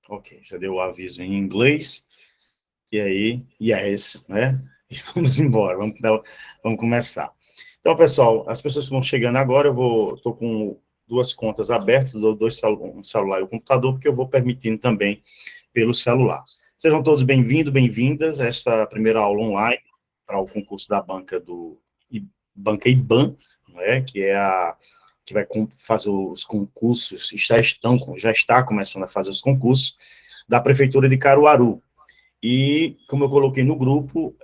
Ok, já deu o aviso em inglês. E aí, yes, né? E vamos embora, vamos começar. Então, pessoal, as pessoas que vão chegando agora, estou com duas contas abertas, um celular e um computador, porque eu vou permitindo também pelo celular. Sejam todos bem-vindos, bem-vindas a esta primeira aula online para o concurso da Banca IBAN, né, que vai fazer os concursos, já está começando a fazer os concursos da Prefeitura de Caruaru. E, como eu coloquei no grupo,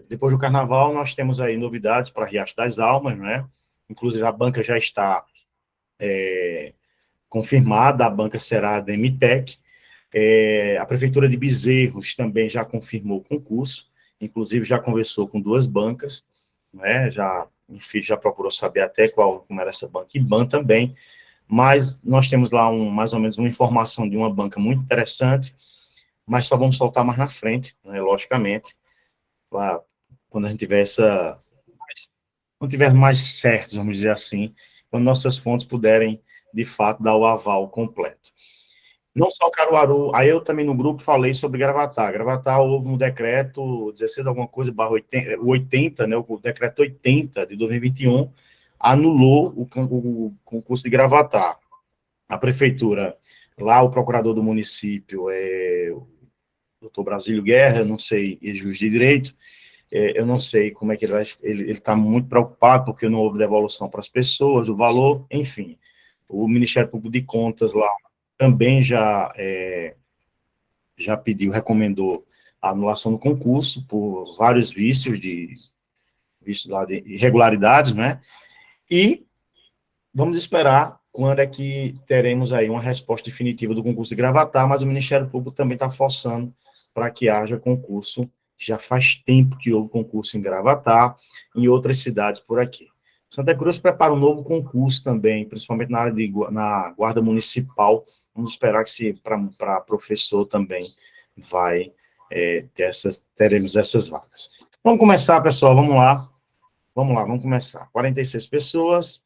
depois do Carnaval, nós temos aí novidades para Riacho das Almas, né? Inclusive, a banca já está confirmada, a banca será a DMTEC. A Prefeitura de Bezerros também já confirmou o concurso, inclusive já conversou com duas bancas, né? Enfim, já procurou saber até como era essa banca IBAN também, mas nós temos lá mais ou menos uma informação de uma banca muito interessante, mas só vamos soltar mais na frente, né, logicamente, lá, quando a gente tiver não tiver mais certos, vamos dizer assim, quando nossas fontes puderem, de fato, dar o aval completo. Não só Caruaru, aí eu também no grupo falei sobre Gravatá. Gravatá houve um decreto 16 alguma coisa, barra 80, né, o decreto 80 de 2021, anulou o concurso de Gravatá. A prefeitura, lá o procurador do município o doutor Brasílio Guerra, eu não sei, juiz de direito, eu não sei como é que ele está muito preocupado, porque não houve devolução para as pessoas, o valor, enfim. O Ministério Público de Contas lá também já pediu, recomendou a anulação do concurso por vários vícios lá de irregularidades, né? E vamos esperar quando é que teremos aí uma resposta definitiva do concurso de Gravatá, mas o Ministério Público também está forçando para que haja concurso. Já faz tempo que houve concurso em Gravatá e em outras cidades por aqui. Santa Cruz prepara um novo concurso também, principalmente na Guarda Municipal. Vamos esperar que para professor também teremos essas vagas. Vamos começar, pessoal, vamos lá. Vamos começar. 46 pessoas.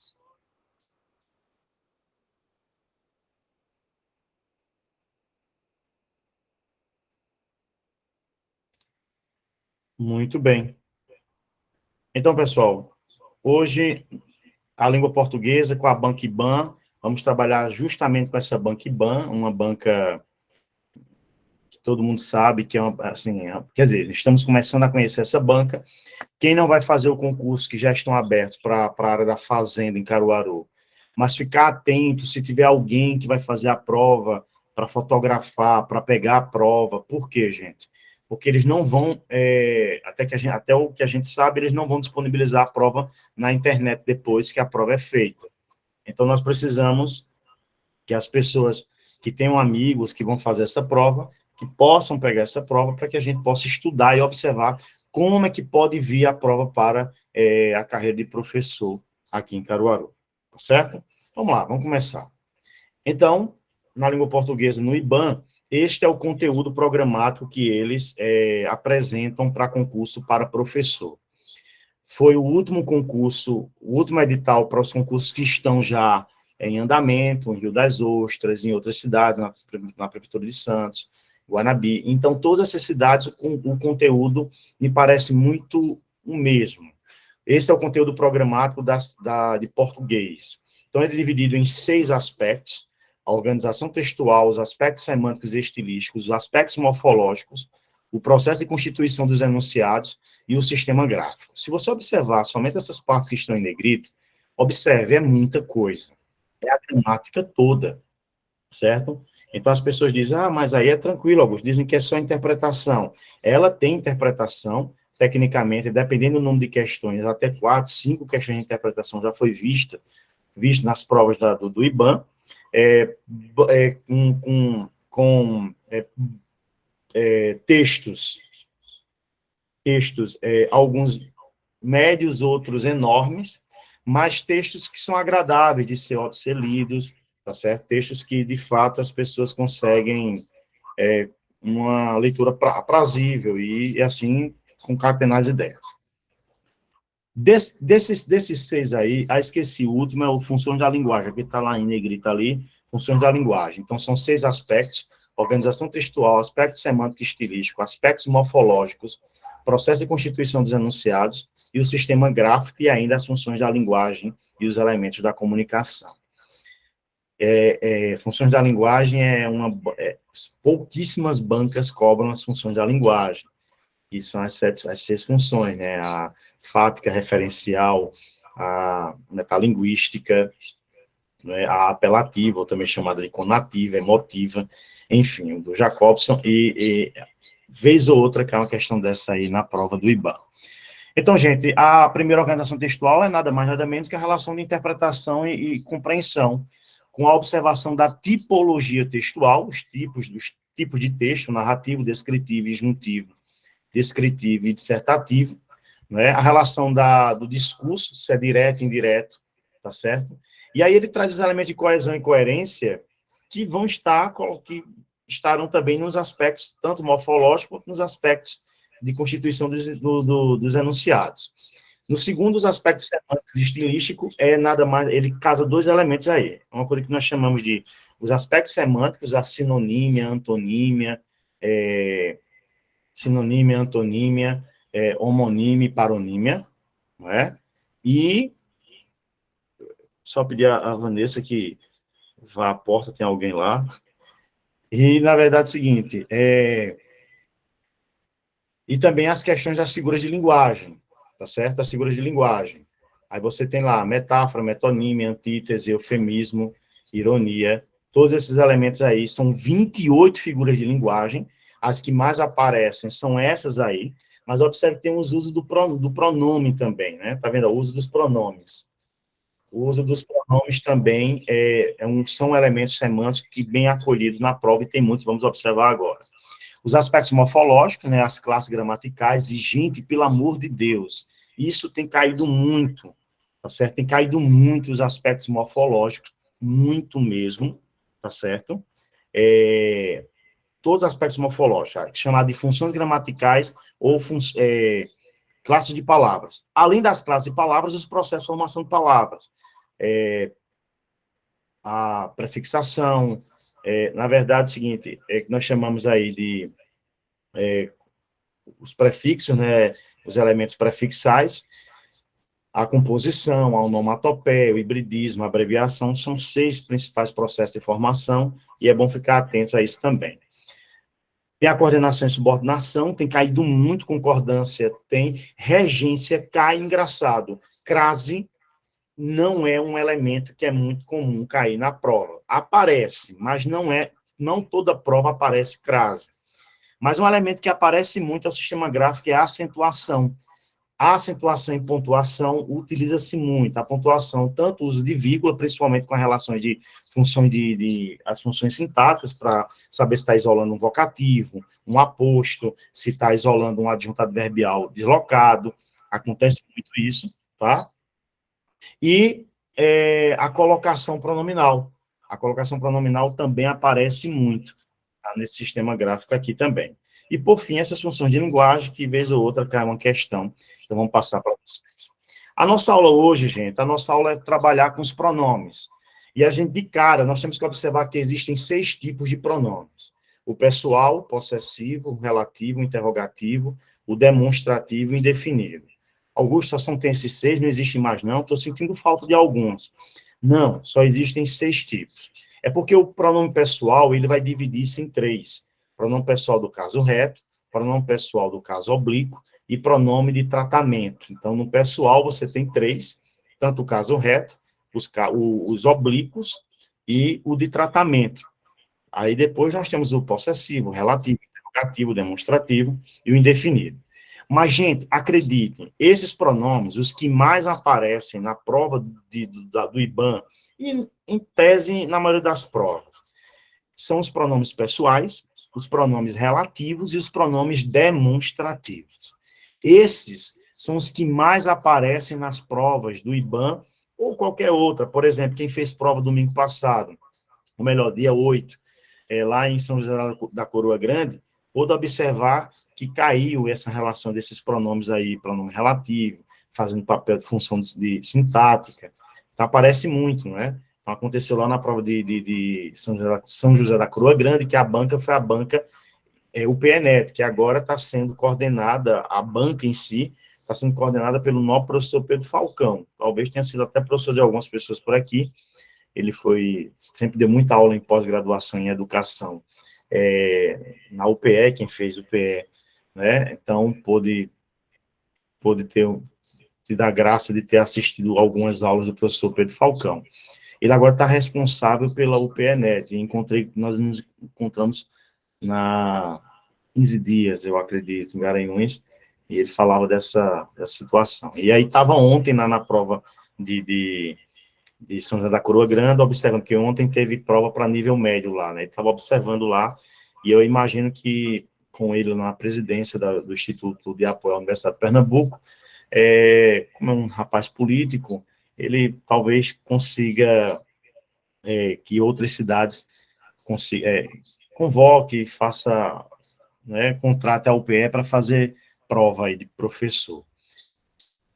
Muito bem. Então, pessoal, hoje a língua portuguesa com a Banca IBAN, vamos trabalhar justamente com essa Banca IBAN, uma banca que todo mundo sabe que quer dizer, estamos começando a conhecer essa banca. Quem não vai fazer o concurso, que já estão abertos para a área da fazenda em Caruaru, mas ficar atento se tiver alguém que vai fazer a prova para fotografar, para pegar a prova. Por quê, gente? Porque eles não vão, até o que a gente sabe, eles não vão disponibilizar a prova na internet depois que a prova é feita. Então, nós precisamos que as pessoas que tenham amigos que vão fazer essa prova, que possam pegar essa prova para que a gente possa estudar e observar como é que pode vir a prova para a carreira de professor aqui em Caruaru, tá certo? Vamos lá, vamos começar. Então, na língua portuguesa, no IBAN, este é o conteúdo programático que eles apresentam para concurso para professor. Foi o último concurso, o último edital para os concursos que estão já em andamento, em Rio das Ostras, em outras cidades, na Prefeitura de Santos, Guanabi. Então, todas essas cidades, o conteúdo me parece muito o mesmo. Esse é o conteúdo programático de português. Então, ele é dividido em 6 aspectos: a organização textual, os aspectos semânticos e estilísticos, os aspectos morfológicos, o processo de constituição dos enunciados e o sistema gráfico. Se você observar somente essas partes que estão em negrito, observe, é muita coisa. É a gramática toda, certo? Então, as pessoas dizem, mas aí é tranquilo, Augusto, dizem que é só interpretação. Ela tem interpretação, tecnicamente, dependendo do número de questões, até 4, 5 questões de interpretação já foi visto nas provas do IBAN, textos, alguns médios, outros enormes, mas textos que são agradáveis de ser lidos, tá certo? Textos que, de fato, as pessoas conseguem uma leitura aprazível e assim, concatenar as ideias. Desses 6 aí, esqueci, o último é o funções da linguagem, que está lá em negrita ali, funções da linguagem. Então, são 6 aspectos: organização textual, aspecto semântico e estilístico, aspectos morfológicos, processo de constituição dos enunciados, e o sistema gráfico, e ainda as funções da linguagem e os elementos da comunicação. Funções da linguagem pouquíssimas bancas cobram as funções da linguagem, que são as 6 funções, né? A fática, referencial, a metalinguística, né? A apelativa, ou também chamada de conativa, emotiva, enfim, do Jacobson, e vez ou outra cai uma questão dessa aí na prova do IBAN. Então, gente, a primeira organização textual é nada mais, nada menos que a relação de interpretação e compreensão, com a observação da tipologia textual, os tipos de texto, narrativo, descritivo e juntivo, descritivo e dissertativo, né? A relação do discurso, se é direto, indireto, tá certo? E aí ele traz os elementos de coesão e coerência que estarão também nos aspectos, tanto morfológicos, quanto nos aspectos de constituição dos enunciados. No segundo, os aspectos semânticos e estilísticos, nada mais, ele casa 2 elementos aí. Uma coisa que nós chamamos de os aspectos semânticos, a sinonímia, antonímia, homonímia e paronímia, não é? E só pedir a Vanessa que vá à porta, tem alguém lá. E, na verdade, é o seguinte, e também as questões das figuras de linguagem, tá certo? As figuras de linguagem. Aí você tem lá metáfora, metonímia, antítese, eufemismo, ironia, todos esses elementos aí, são 28 figuras de linguagem, as que mais aparecem são essas aí, mas observe que tem os usos do pronome também, né? Tá vendo? O uso dos pronomes. O uso dos pronomes também são elementos semânticos que bem acolhidos na prova, e tem muitos, vamos observar agora. Os aspectos morfológicos, né, as classes gramaticais, e, gente, pelo amor de Deus, isso tem caído muito, tá certo? Tem caído muito os aspectos morfológicos, muito mesmo, tá certo? Todos os aspectos morfológicos, chamado de funções gramaticais ou classes de palavras. Além das classes de palavras, os processos de formação de palavras. A prefixação, na verdade, é o seguinte, que nós chamamos aí de os prefixos, né, os elementos prefixais, a composição, a onomatopeia, o hibridismo, a abreviação, são 6 principais processos de formação, e é bom ficar atento a isso também. Tem a coordenação e subordinação, tem caído muito, concordância, tem regência, cai, engraçado. Crase não é um elemento que é muito comum cair na prova. Aparece, mas não toda prova aparece crase. Mas um elemento que aparece muito é o sistema gráfico, é a acentuação. A acentuação e pontuação utiliza-se muito. A pontuação, tanto o uso de vírgula, principalmente com as relações de funções as funções sintáticas, para saber se está isolando um vocativo, um aposto, se está isolando um adjunto adverbial deslocado. Acontece muito isso, tá? E a colocação pronominal. A colocação pronominal também aparece muito, tá, nesse sistema gráfico aqui também. E, por fim, essas funções de linguagem, que, vez ou outra, cai uma questão. Então, vamos passar para vocês. A nossa aula hoje, gente, a nossa aula é trabalhar com os pronomes. E a gente, de cara, nós temos que observar que existem 6 tipos de pronomes. O pessoal, possessivo, o relativo, o interrogativo, o demonstrativo e o indefinido. Augusto, só são tem esses 6, não existe mais não, estou sentindo falta de alguns. Não, só existem 6 tipos. É porque o pronome pessoal, ele vai dividir-se em 3. Pronome pessoal do caso reto, pronome pessoal do caso oblíquo e pronome de tratamento. Então, no pessoal, você tem 3, tanto o caso reto, os oblíquos e o de tratamento. Aí, depois, nós temos o possessivo, o relativo, o interrogativo, o demonstrativo e o indefinido. Mas, gente, acreditem, esses pronomes, os que mais aparecem na prova do IBAN, e, em tese, na maioria das provas, são os pronomes pessoais, os pronomes relativos e os pronomes demonstrativos. Esses são os que mais aparecem nas provas do IBAN ou qualquer outra. Por exemplo, quem fez prova domingo passado, ou melhor, dia 8, lá em São José da Coroa Grande, pôde observar que caiu essa relação desses pronomes aí, pronome relativo, fazendo papel de função de sintática. Então, aparece muito, né? Então, aconteceu lá na prova de São José da Coroa Grande, que a banca foi a banca UPENET, que agora está sendo coordenada, a banca em si, está sendo coordenada pelo novo professor Pedro Falcão. Talvez tenha sido até professor de algumas pessoas por aqui. Ele sempre deu muita aula em pós-graduação em educação. Na UPE, quem fez UPE, né? Então, pôde te dar graça de ter assistido algumas aulas do professor Pedro Falcão. Ele agora está responsável pela UPENET. Nós nos encontramos na 15 dias, eu acredito, em Garanhuns, e ele falava dessa situação. E aí estava ontem na prova de São José da Coroa Grande, observando que ontem teve prova para nível médio lá, né? Ele estava observando lá, e eu imagino que com ele na presidência do Instituto de Apoio à Universidade de Pernambuco, como é um rapaz político, ele talvez consiga que outras cidades convoque, faça, né, contrate a UPE para fazer prova aí de professor.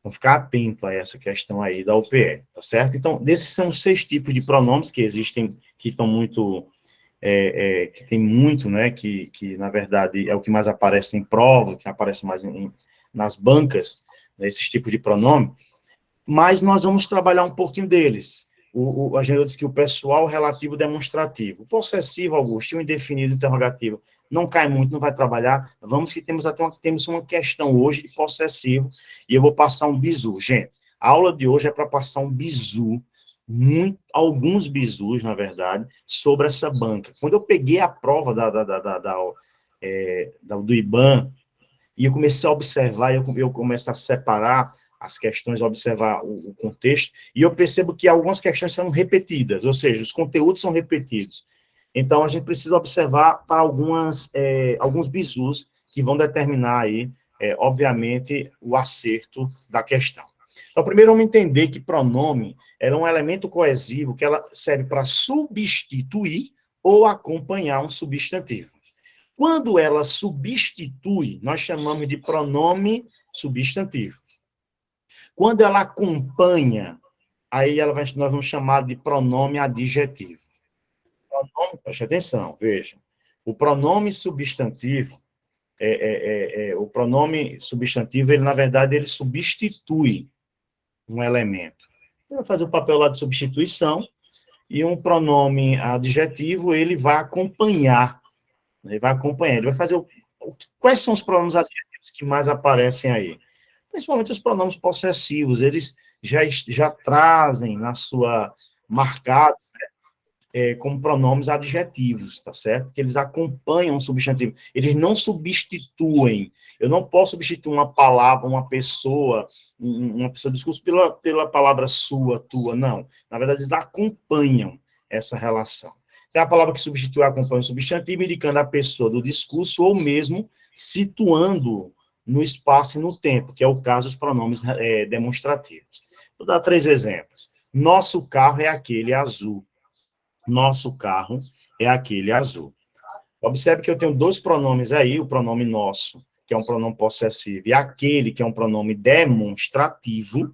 Vamos ficar atento a essa questão aí da UPE, tá certo? Então, desses são 6 tipos de pronomes que existem, que estão muito, que tem muito, né, que na verdade é o que mais aparece em prova, que aparece mais nas bancas, né, esses tipos de pronome, mas nós vamos trabalhar um pouquinho deles. A gente diz que o pessoal relativo demonstrativo. O possessivo, Augusto, o indefinido interrogativo, não cai muito, não vai trabalhar. Vamos que temos uma questão hoje de possessivo, e eu vou passar um bizu. Gente, a aula de hoje é para passar um bizu, alguns bizus, na verdade, sobre essa banca. Quando eu peguei a prova do IBAN, e eu comecei a observar, eu começo a separar as questões, observar o contexto, e eu percebo que algumas questões são repetidas, ou seja, os conteúdos são repetidos. Então, a gente precisa observar para alguns bizus que vão determinar aí, obviamente, o acerto da questão. Então, primeiro vamos entender que pronome é um elemento coesivo que ela serve para substituir ou acompanhar um substantivo. Quando ela substitui, nós chamamos de pronome substantivo. Quando ela acompanha, aí nós vamos chamar de pronome adjetivo. Preste atenção, veja. O pronome substantivo, ele, na verdade, ele substitui um elemento. Ele vai fazer o papel lá de substituição, e um pronome adjetivo, ele vai acompanhar. Ele vai fazer quais são os pronomes adjetivos que mais aparecem aí? Principalmente os pronomes possessivos, eles já trazem na sua marcada como pronomes adjetivos, tá certo? Que eles acompanham o substantivo, eles não substituem. Eu não posso substituir uma palavra, uma pessoa discurso pela palavra sua, tua, não. Na verdade, eles acompanham essa relação. Tem a palavra que substitui, acompanha o substantivo, indicando a pessoa do discurso, ou mesmo situando no espaço e no tempo, que é o caso dos pronomes demonstrativos. Vou dar 3 exemplos. Nosso carro é aquele azul. Nosso carro é aquele azul. Observe que eu tenho 2 pronomes aí, o pronome nosso, que é um pronome possessivo, e aquele, que é um pronome demonstrativo,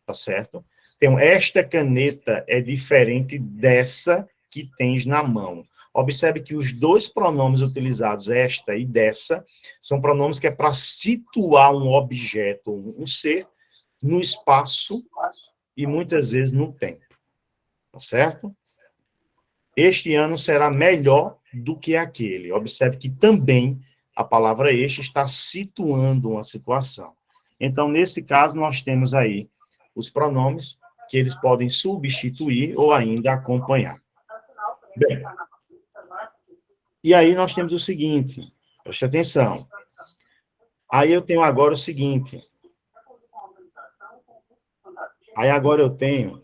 tá certo? Então, esta caneta é diferente dessa que tens na mão. Observe que os 2 pronomes utilizados, esta e dessa, são pronomes que é para situar um objeto, um ser, no espaço e muitas vezes no tempo. Tá certo? Este ano será melhor do que aquele. Observe que também a palavra este está situando uma situação. Então, nesse caso, nós temos aí os pronomes que eles podem substituir ou ainda acompanhar. Bem, e aí nós temos o seguinte, preste atenção. Aí eu tenho agora o seguinte. Aí agora eu tenho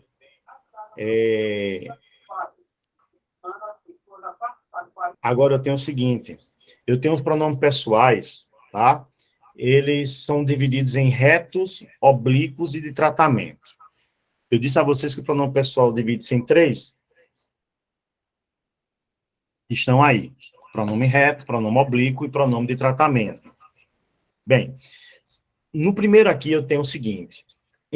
o seguinte, eu tenho os pronomes pessoais, tá? Eles são divididos em retos, oblíquos e de tratamento. Eu disse a vocês que o pronome pessoal divide-se em 3. Estão aí. Pronome reto, pronome oblíquo e pronome de tratamento. Bem, no primeiro aqui eu tenho o seguinte,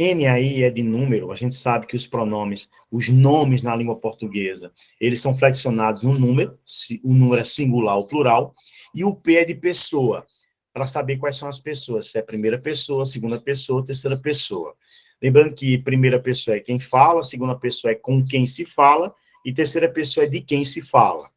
N aí é de número, a gente sabe que os pronomes, os nomes na língua portuguesa, eles são flexionados no número, o número é singular ou plural, e o P é de pessoa, para saber quais são as pessoas, se é primeira pessoa, segunda pessoa, terceira pessoa. Lembrando que primeira pessoa é quem fala, segunda pessoa é com quem se fala, e terceira pessoa é de quem se fala.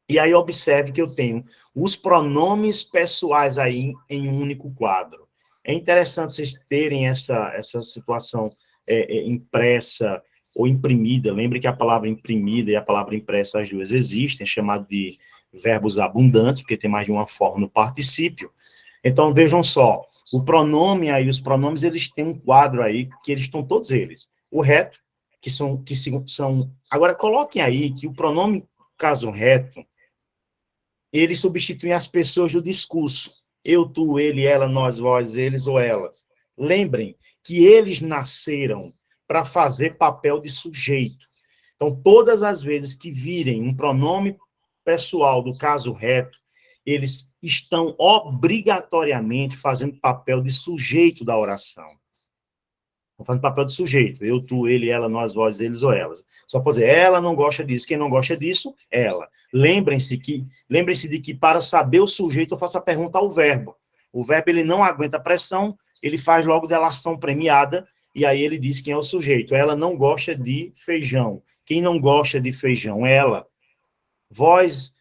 E aí observe que eu tenho os pronomes pessoais aí em um único quadro. É interessante vocês terem essa situação impressa ou imprimida. Lembre que a palavra imprimida e a palavra impressa, as duas existem, chamado de verbos abundantes, porque tem mais de uma forma no particípio. Então, vejam só, o pronome aí, os pronomes, eles têm um quadro aí, que eles estão todos eles. O reto, que são... Agora, coloquem aí que o pronome caso reto, eles substituem as pessoas do discurso. Eu, tu, ele, ela, nós, vós, eles ou elas. Lembrem que eles nasceram para fazer papel de sujeito. Então, todas as vezes que virem um pronome pessoal do caso reto, eles estão obrigatoriamente fazendo papel de sujeito da oração. Estão fazendo papel de sujeito. Eu, tu, ele, ela, nós, vós, eles ou elas. Só pode dizer, ela não gosta disso. Quem não gosta disso, ela. Lembrem-se de que para saber o sujeito, eu faço a pergunta ao verbo. O verbo, ele não aguenta pressão, ele faz logo delação premiada, e aí ele diz quem é o sujeito. Ela não gosta de feijão. Quem não gosta de feijão? Ela. Vós,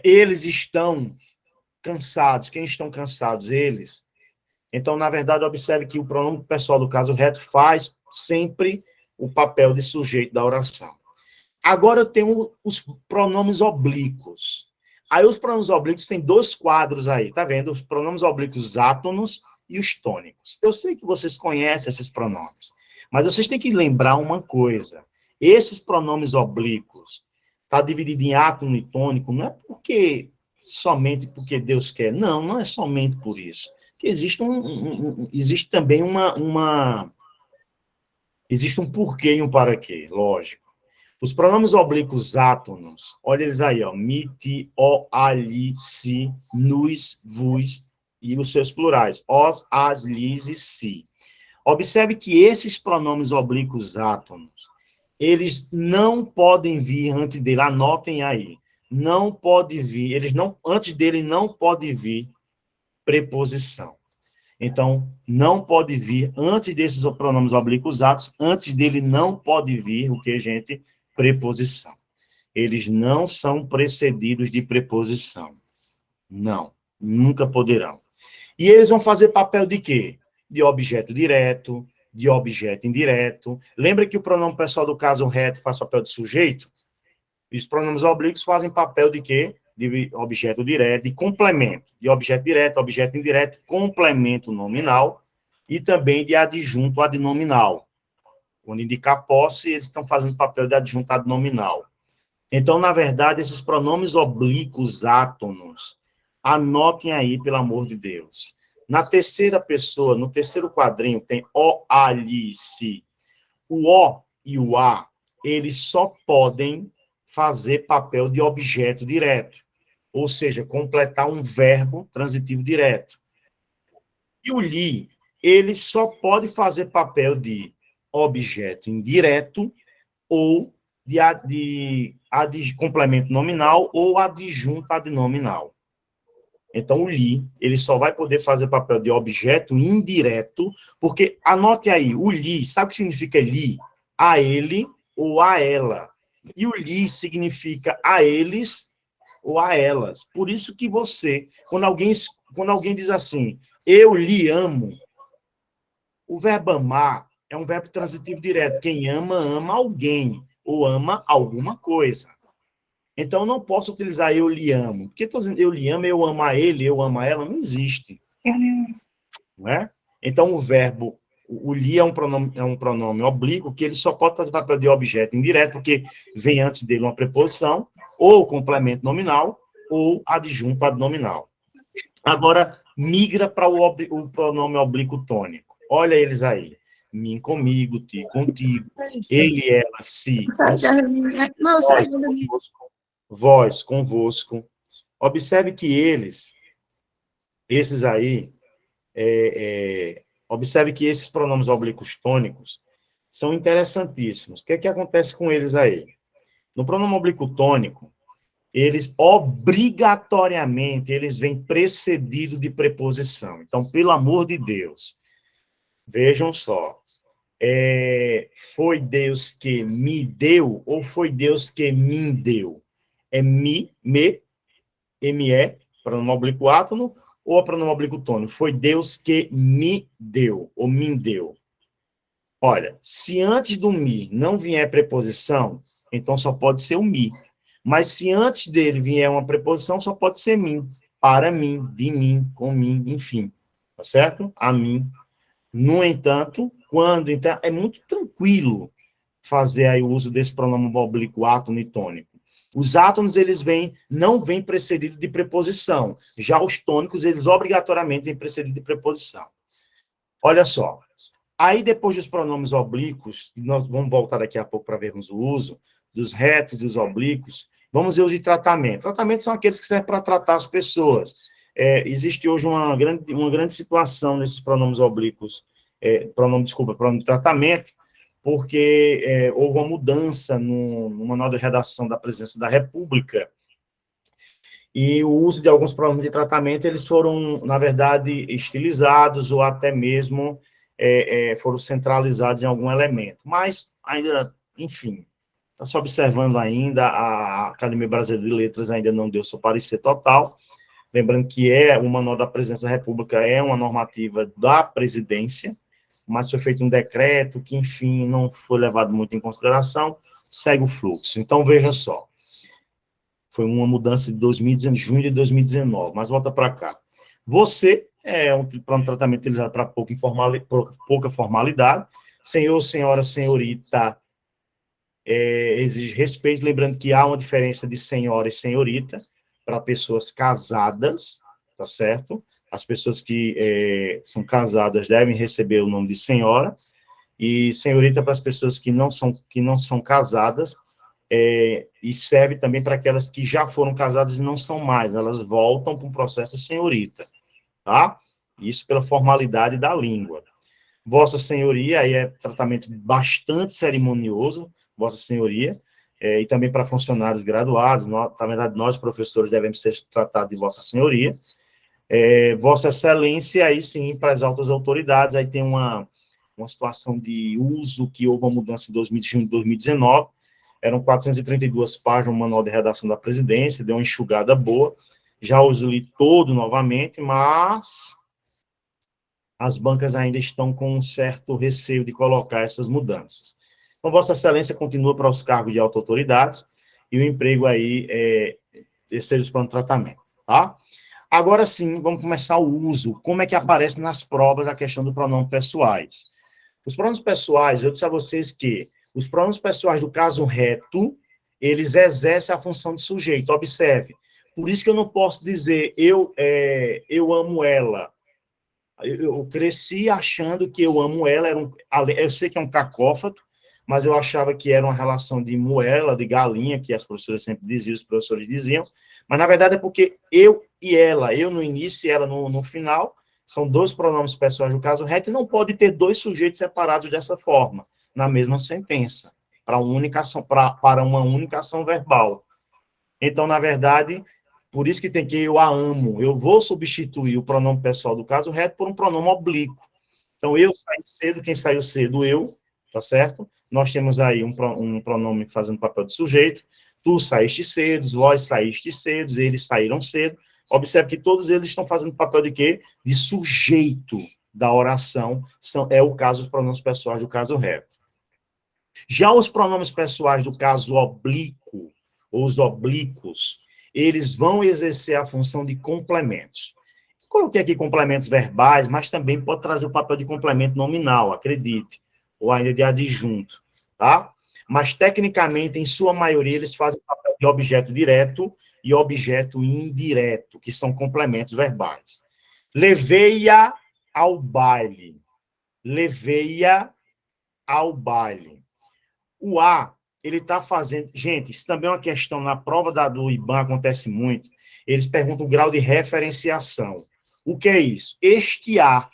eles estão cansados. Quem estão cansados? Eles. Então, na verdade, observe que o pronome pessoal do caso reto faz sempre o papel de sujeito da oração. Agora eu tenho os pronomes oblíquos. Aí os pronomes oblíquos têm dois quadros aí, tá vendo? Os pronomes oblíquos átonos e os tônicos. Eu sei que vocês conhecem esses pronomes, mas vocês têm que lembrar uma coisa. Esses pronomes oblíquos tá dividido em átono e tônico, não é somente porque Deus quer. Não, não é somente por isso. Porque existe também existe um porquê e um para quê, lógico. Os pronomes oblíquos átonos, olha eles aí, ó, mi, ti, o, a, li, si, nus, vos, e os seus plurais, os, as, lis e si. Observe que esses pronomes oblíquos átonos, eles não podem vir antes dele, anotem aí, não pode vir, antes dele não pode vir preposição. Então, não pode vir, antes desses pronomes oblíquos átonos, antes dele não pode vir o que, gente? Preposição. Eles não são precedidos de preposição. Não, nunca poderão. E eles vão fazer papel de quê? De objeto direto, de objeto indireto. Lembra que o pronome pessoal do caso reto faz papel de sujeito? E os pronomes oblíquos fazem papel de quê? De objeto direto, de complemento. De objeto direto, objeto indireto, complemento nominal e também de adjunto adnominal. Quando indicar posse, eles estão fazendo papel de adjunto adnominal. Então, na verdade, esses pronomes oblíquos átonos, anotem aí, pelo amor de Deus. Na terceira pessoa, no terceiro quadrinho, tem o, a, li, si. O o e o a, eles só podem fazer papel de objeto direto, ou seja, completar um verbo transitivo direto. E o li, ele só pode fazer papel de objeto indireto ou de complemento nominal ou adjunto adnominal. Então, o li, ele só vai poder fazer papel de objeto indireto, porque, anote aí, o li, sabe o que significa li? A ele ou a ela. E o li significa a eles ou a elas. Por isso que quando alguém diz assim, eu lhe amo, o verbo amar é um verbo transitivo direto. Quem ama, ama alguém, ou ama alguma coisa. Então, eu não posso utilizar eu lhe amo. Porque estou dizendo eu lhe amo, eu amo a ele, eu amo a ela, não existe. Não é? Então, o lhe é um pronome oblíquo, que ele só pode fazer papel de objeto indireto, porque vem antes dele uma preposição, ou complemento nominal, ou adjunto adnominal. Agora, migra para o pronome oblíquo tônico. Olha eles aí. Mim comigo, ti contigo, ele, ela, si, vós convosco. Observe que esses aí, Observe que esses pronomes oblíquos tônicos são interessantíssimos. O que é que acontece com eles aí? No pronome oblíquo tônico, eles obrigatoriamente eles vêm precedidos de preposição. Então, pelo amor de Deus, vejam só. Foi Deus que me deu ou foi Deus que me deu? É me, pronome oblíquo átono, ou a pronome oblíquo tônico? Foi Deus que me deu, ou me deu. Olha, se antes do me não vier preposição, então só pode ser o me. Mas se antes dele vier uma preposição, só pode ser mim. Para mim, de mim, com mim, enfim. Tá certo? A mim. No entanto, quando... Então, é muito tranquilo fazer aí o uso desse pronome oblíquo átono e tônico. Os átonos, eles não vêm precedidos de preposição. Já os tônicos, eles obrigatoriamente vêm precedidos de preposição. Olha só. Aí, depois dos pronomes oblíquos, nós vamos voltar daqui a pouco para vermos o uso dos retos, dos oblíquos, vamos ver os de tratamento. Tratamentos são aqueles que servem para tratar as pessoas. Existe hoje uma grande situação nesses pronomes oblíquos, pronome de tratamento, porque houve uma mudança no manual de redação da Presidência da República, e o uso de alguns pronomes de tratamento, eles foram, na verdade, estilizados ou até mesmo foram centralizados em algum elemento. Mas, ainda, enfim, está se observando ainda, a Academia Brasileira de Letras ainda não deu seu parecer total, lembrando que o Manual da Presidência da República é uma normativa da presidência, mas foi feito um decreto que, enfim, não foi levado muito em consideração, segue o fluxo. Então, veja só, foi uma mudança de 2019, junho de 2019, mas volta para cá. Você é um tratamento utilizado para pouca formalidade. Senhor, senhora, senhorita, exige respeito, lembrando que há uma diferença de senhora e senhorita para pessoas casadas, tá certo? As pessoas que são casadas devem receber o nome de senhora, e senhorita para as pessoas que não são casadas, e serve também para aquelas que já foram casadas e não são mais, elas voltam para um processo de senhorita, tá? Isso pela formalidade da língua. Vossa Senhoria, aí é tratamento bastante cerimonioso, Vossa Senhoria, e também para funcionários graduados, na verdade, nós, professores, devemos ser tratados de Vossa Senhoria. Vossa Excelência, aí sim, para as altas autoridades, aí tem uma situação de uso que houve uma mudança em 2019, eram 432 páginas no manual de redação da presidência, deu uma enxugada boa, já os li todo novamente, mas as bancas ainda estão com um certo receio de colocar essas mudanças. Então, Vossa Excelência continua para os cargos de alta autoridade e o emprego aí terceiros para o tratamento, tá? Agora sim, vamos começar o uso. Como é que aparece nas provas a questão do pronome pessoais? Os pronomes pessoais, eu disse a vocês que os pronomes pessoais do caso reto, eles exercem a função de sujeito. Observe. Por isso que eu não posso dizer eu amo ela. Eu cresci achando que eu amo ela, eu sei que é um cacófato, mas eu achava que era uma relação de moela, de galinha, que as professoras sempre diziam, os professores diziam, mas na verdade é porque eu e ela, eu no início e ela no final, são dois pronomes pessoais do caso reto, e não pode ter dois sujeitos separados dessa forma, na mesma sentença, para uma única ação verbal. Então, na verdade, por isso que tem que eu a amo. Eu vou substituir o pronome pessoal do caso reto por um pronome oblíquo. Então, eu saí cedo, quem saiu cedo, eu, tá certo? Nós temos aí um pronome fazendo papel de sujeito. Tu saíste cedo, vós saíste cedo, eles saíram cedo. Observe que todos eles estão fazendo papel de quê? De sujeito da oração. É o caso dos pronomes pessoais do caso reto. Já os pronomes pessoais do caso oblíquo, ou os oblíquos, eles vão exercer a função de complementos. Coloquei aqui complementos verbais, mas também pode trazer o papel de complemento nominal, acredite, ou ainda de adjunto, tá? Mas, tecnicamente, em sua maioria, eles fazem papel de objeto direto e objeto indireto, que são complementos verbais. Levei-a ao baile. Levei-a ao baile. O A, ele está fazendo... Gente, isso também é uma questão, na prova do IBAN acontece muito, eles perguntam o grau de referenciação. O que é isso? Este A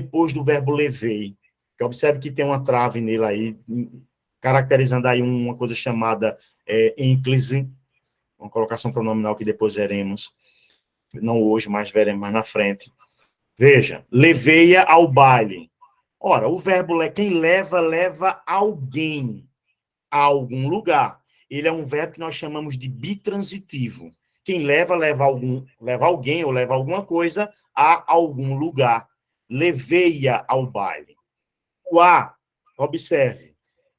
depois do verbo levei. Que observe que tem uma trave nele aí, caracterizando aí uma coisa chamada ênclise, uma colocação pronominal que depois veremos, não hoje, mas veremos mais na frente. Veja, levei-a ao baile. Ora, o verbo quem leva, leva alguém a algum lugar. Ele é um verbo que nós chamamos de bitransitivo. Quem leva, leva alguém ou leva alguma coisa a algum lugar. Levei-a ao baile. O a, observe,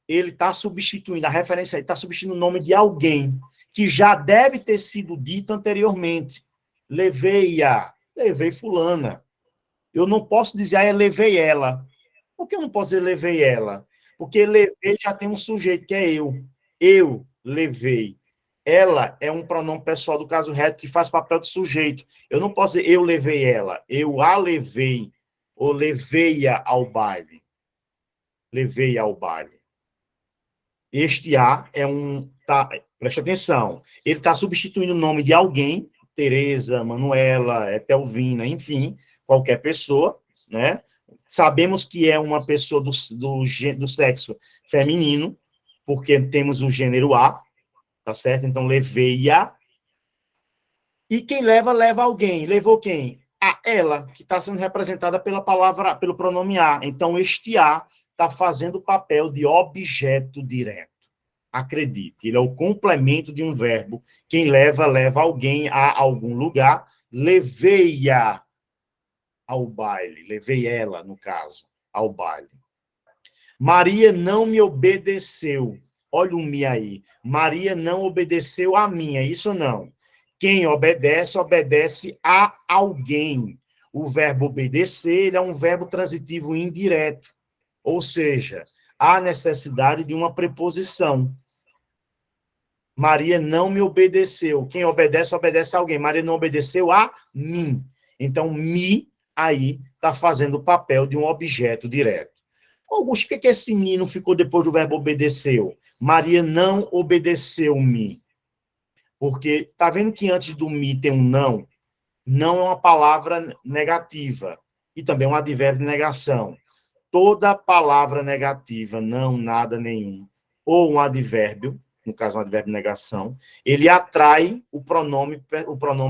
ele está substituindo, a referência está substituindo o nome de alguém que já deve ter sido dito anteriormente. Levei-a, levei fulana. Eu não posso dizer, levei ela. Por que eu não posso dizer levei ela? Porque levei já tem um sujeito, que é eu. Eu levei. Ela é um pronome pessoal do caso reto que faz papel de sujeito. Eu não posso dizer eu levei ela. Eu a levei. Ou levei-a ao baile. Levei ao baile. Este a é um... preste atenção. Ele está substituindo o nome de alguém, Tereza, Manuela, Etelvina, enfim, qualquer pessoa, né? Sabemos que é uma pessoa do sexo feminino, porque temos o gênero a, tá certo? Então, levei-a. E quem leva, leva alguém. Levou quem? A ela, que está sendo representada pela palavra, pelo pronome a. Então, este a está fazendo o papel de objeto direto. Acredite, ele é o complemento de um verbo. Quem leva, leva alguém a algum lugar. Levei-a ao baile. Levei ela, no caso, ao baile. Maria não me obedeceu. Olha o me aí. Maria não obedeceu a mim, é isso ou não? Quem obedece, obedece a alguém. O verbo obedecer, ele é um verbo transitivo indireto. Ou seja, há necessidade de uma preposição. Maria não me obedeceu. Quem obedece, obedece a alguém. Maria não obedeceu a mim. Então, me aí está fazendo o papel de um objeto direto. Augusto, por que esse me não ficou depois do verbo obedeceu? Maria não obedeceu-me. Porque está vendo que antes do me tem um não? Não é uma palavra negativa. E também um advérbio de negação. Toda palavra negativa, não, nada, nenhum, ou um advérbio, no caso um advérbio de negação, ele atrai o pronome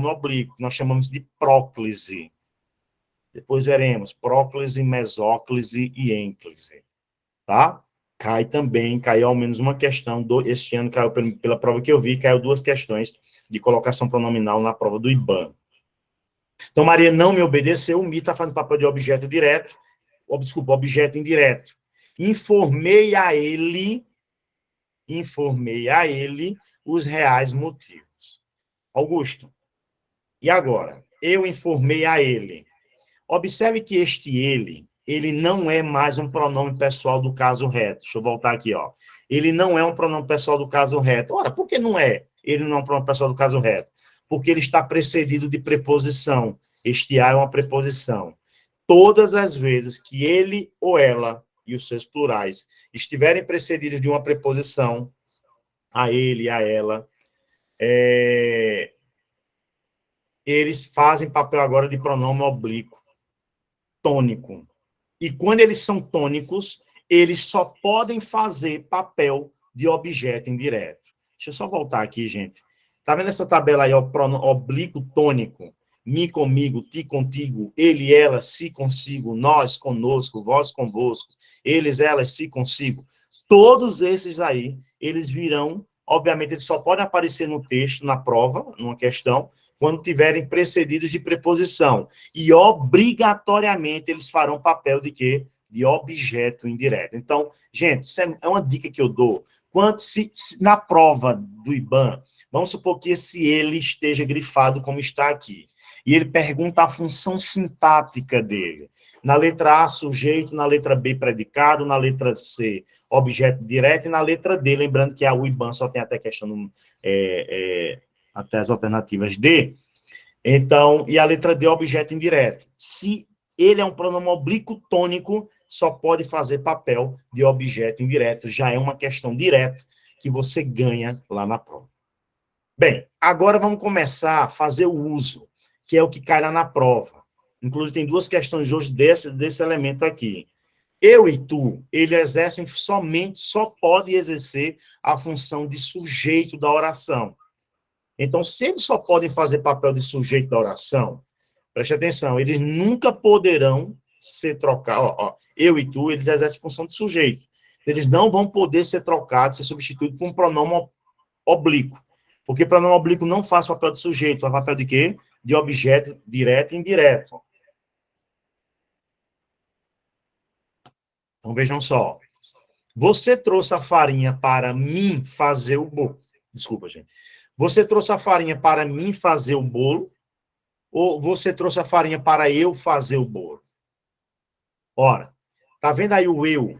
oblíquo, que nós chamamos de próclise. Depois veremos próclise, mesóclise e ênclise. Tá? Caiu ao menos uma questão, este ano caiu, pela prova que eu vi, caiu 2 questões de colocação pronominal na prova do IBAN. Então, Maria não me obedeceu, o me está fazendo papel de objeto direto, objeto indireto. Informei a ele os reais motivos. Augusto, e agora? Eu informei a ele. Observe que este ele não é mais um pronome pessoal do caso reto. Deixa eu voltar aqui, ó. Ele não é um pronome pessoal do caso reto. Ora, por que não é? Ele não é um pronome pessoal do caso reto. Porque ele está precedido de preposição. Este a é uma preposição. Todas as vezes que ele ou ela, e os seus plurais, estiverem precedidos de uma preposição, a ele, a ela, eles fazem papel agora de pronome oblíquo, tônico. E quando eles são tônicos, eles só podem fazer papel de objeto indireto. Deixa eu só voltar aqui, gente. Tá vendo essa tabela aí, ó, oblíquo tônico? Me comigo, ti contigo, ele, ela, si consigo, nós conosco, vós convosco, eles, elas, si consigo. Todos esses aí, eles virão, obviamente, eles só podem aparecer no texto, na prova, numa questão, quando tiverem precedidos de preposição. E, obrigatoriamente, eles farão papel de quê? De objeto indireto. Então, gente, isso é uma dica que eu dou. Se na prova do IBAN, vamos supor que esse ele esteja grifado como está aqui. E ele pergunta a função sintática dele. Na letra A, sujeito, na letra B, predicado, na letra C, objeto direto, e na letra D, lembrando que a IBAN só tem até questão, até as alternativas D. Então, e a letra D, objeto indireto. Se ele é um pronome oblíquo tônico, só pode fazer papel de objeto indireto, já é uma questão direta que você ganha lá na prova. Bem, agora vamos começar a fazer o uso, que é o que cai lá na prova. Inclusive, tem duas questões hoje desse elemento aqui. Eu e tu, ele exercem só pode exercer a função de sujeito da oração. Então, se eles só podem fazer papel de sujeito da oração, preste atenção, eles nunca poderão ser trocados. Eu e tu, eles exercem função de sujeito. Eles não vão poder ser trocados, ser substituídos por um pronome oblíquo. Porque pronome oblíquo não faz papel de sujeito, faz papel de quê? De objeto direto e indireto. Então, vejam só. Você trouxe a farinha para mim fazer o bolo. Desculpa, gente. Você trouxe a farinha para mim fazer o bolo ou você trouxe a farinha para eu fazer o bolo? Ora, tá vendo aí o eu?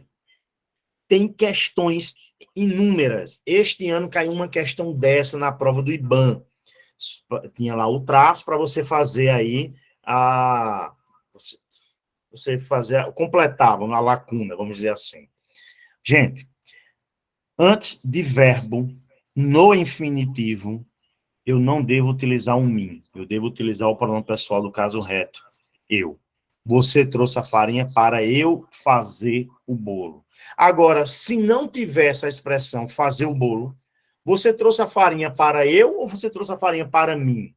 Tem questões inúmeras. Este ano caiu uma questão dessa na prova do IBAN. Tinha lá o traço para você fazer aí você fazer, completar, uma lacuna, vamos dizer assim. Gente, antes de verbo no infinitivo, eu não devo utilizar um mim. Eu devo utilizar o pronome pessoal do caso reto. Eu. Você trouxe a farinha para eu fazer o bolo. Agora, se não tiver essa expressão fazer o bolo, você trouxe a farinha para eu ou você trouxe a farinha para mim?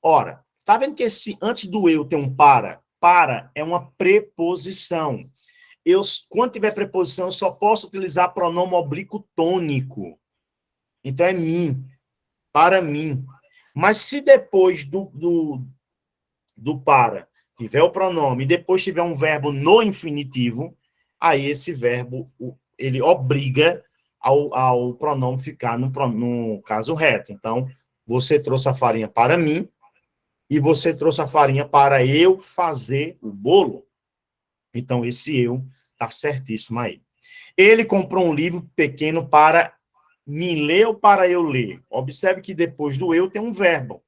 Ora, tá vendo que antes do eu tem um para? Para é uma preposição. Quando tiver preposição, eu só posso utilizar pronome oblíquo tônico. Então, é mim, para mim. Mas se depois do para tiver o pronome e depois tiver um verbo no infinitivo, aí esse verbo, ele obriga ao pronome ficar no caso reto. Então, você trouxe a farinha para mim e você trouxe a farinha para eu fazer o bolo. Então, esse eu está certíssimo aí. Ele comprou um livro pequeno para me ler ou para eu ler? Observe que depois do eu tem um verbo.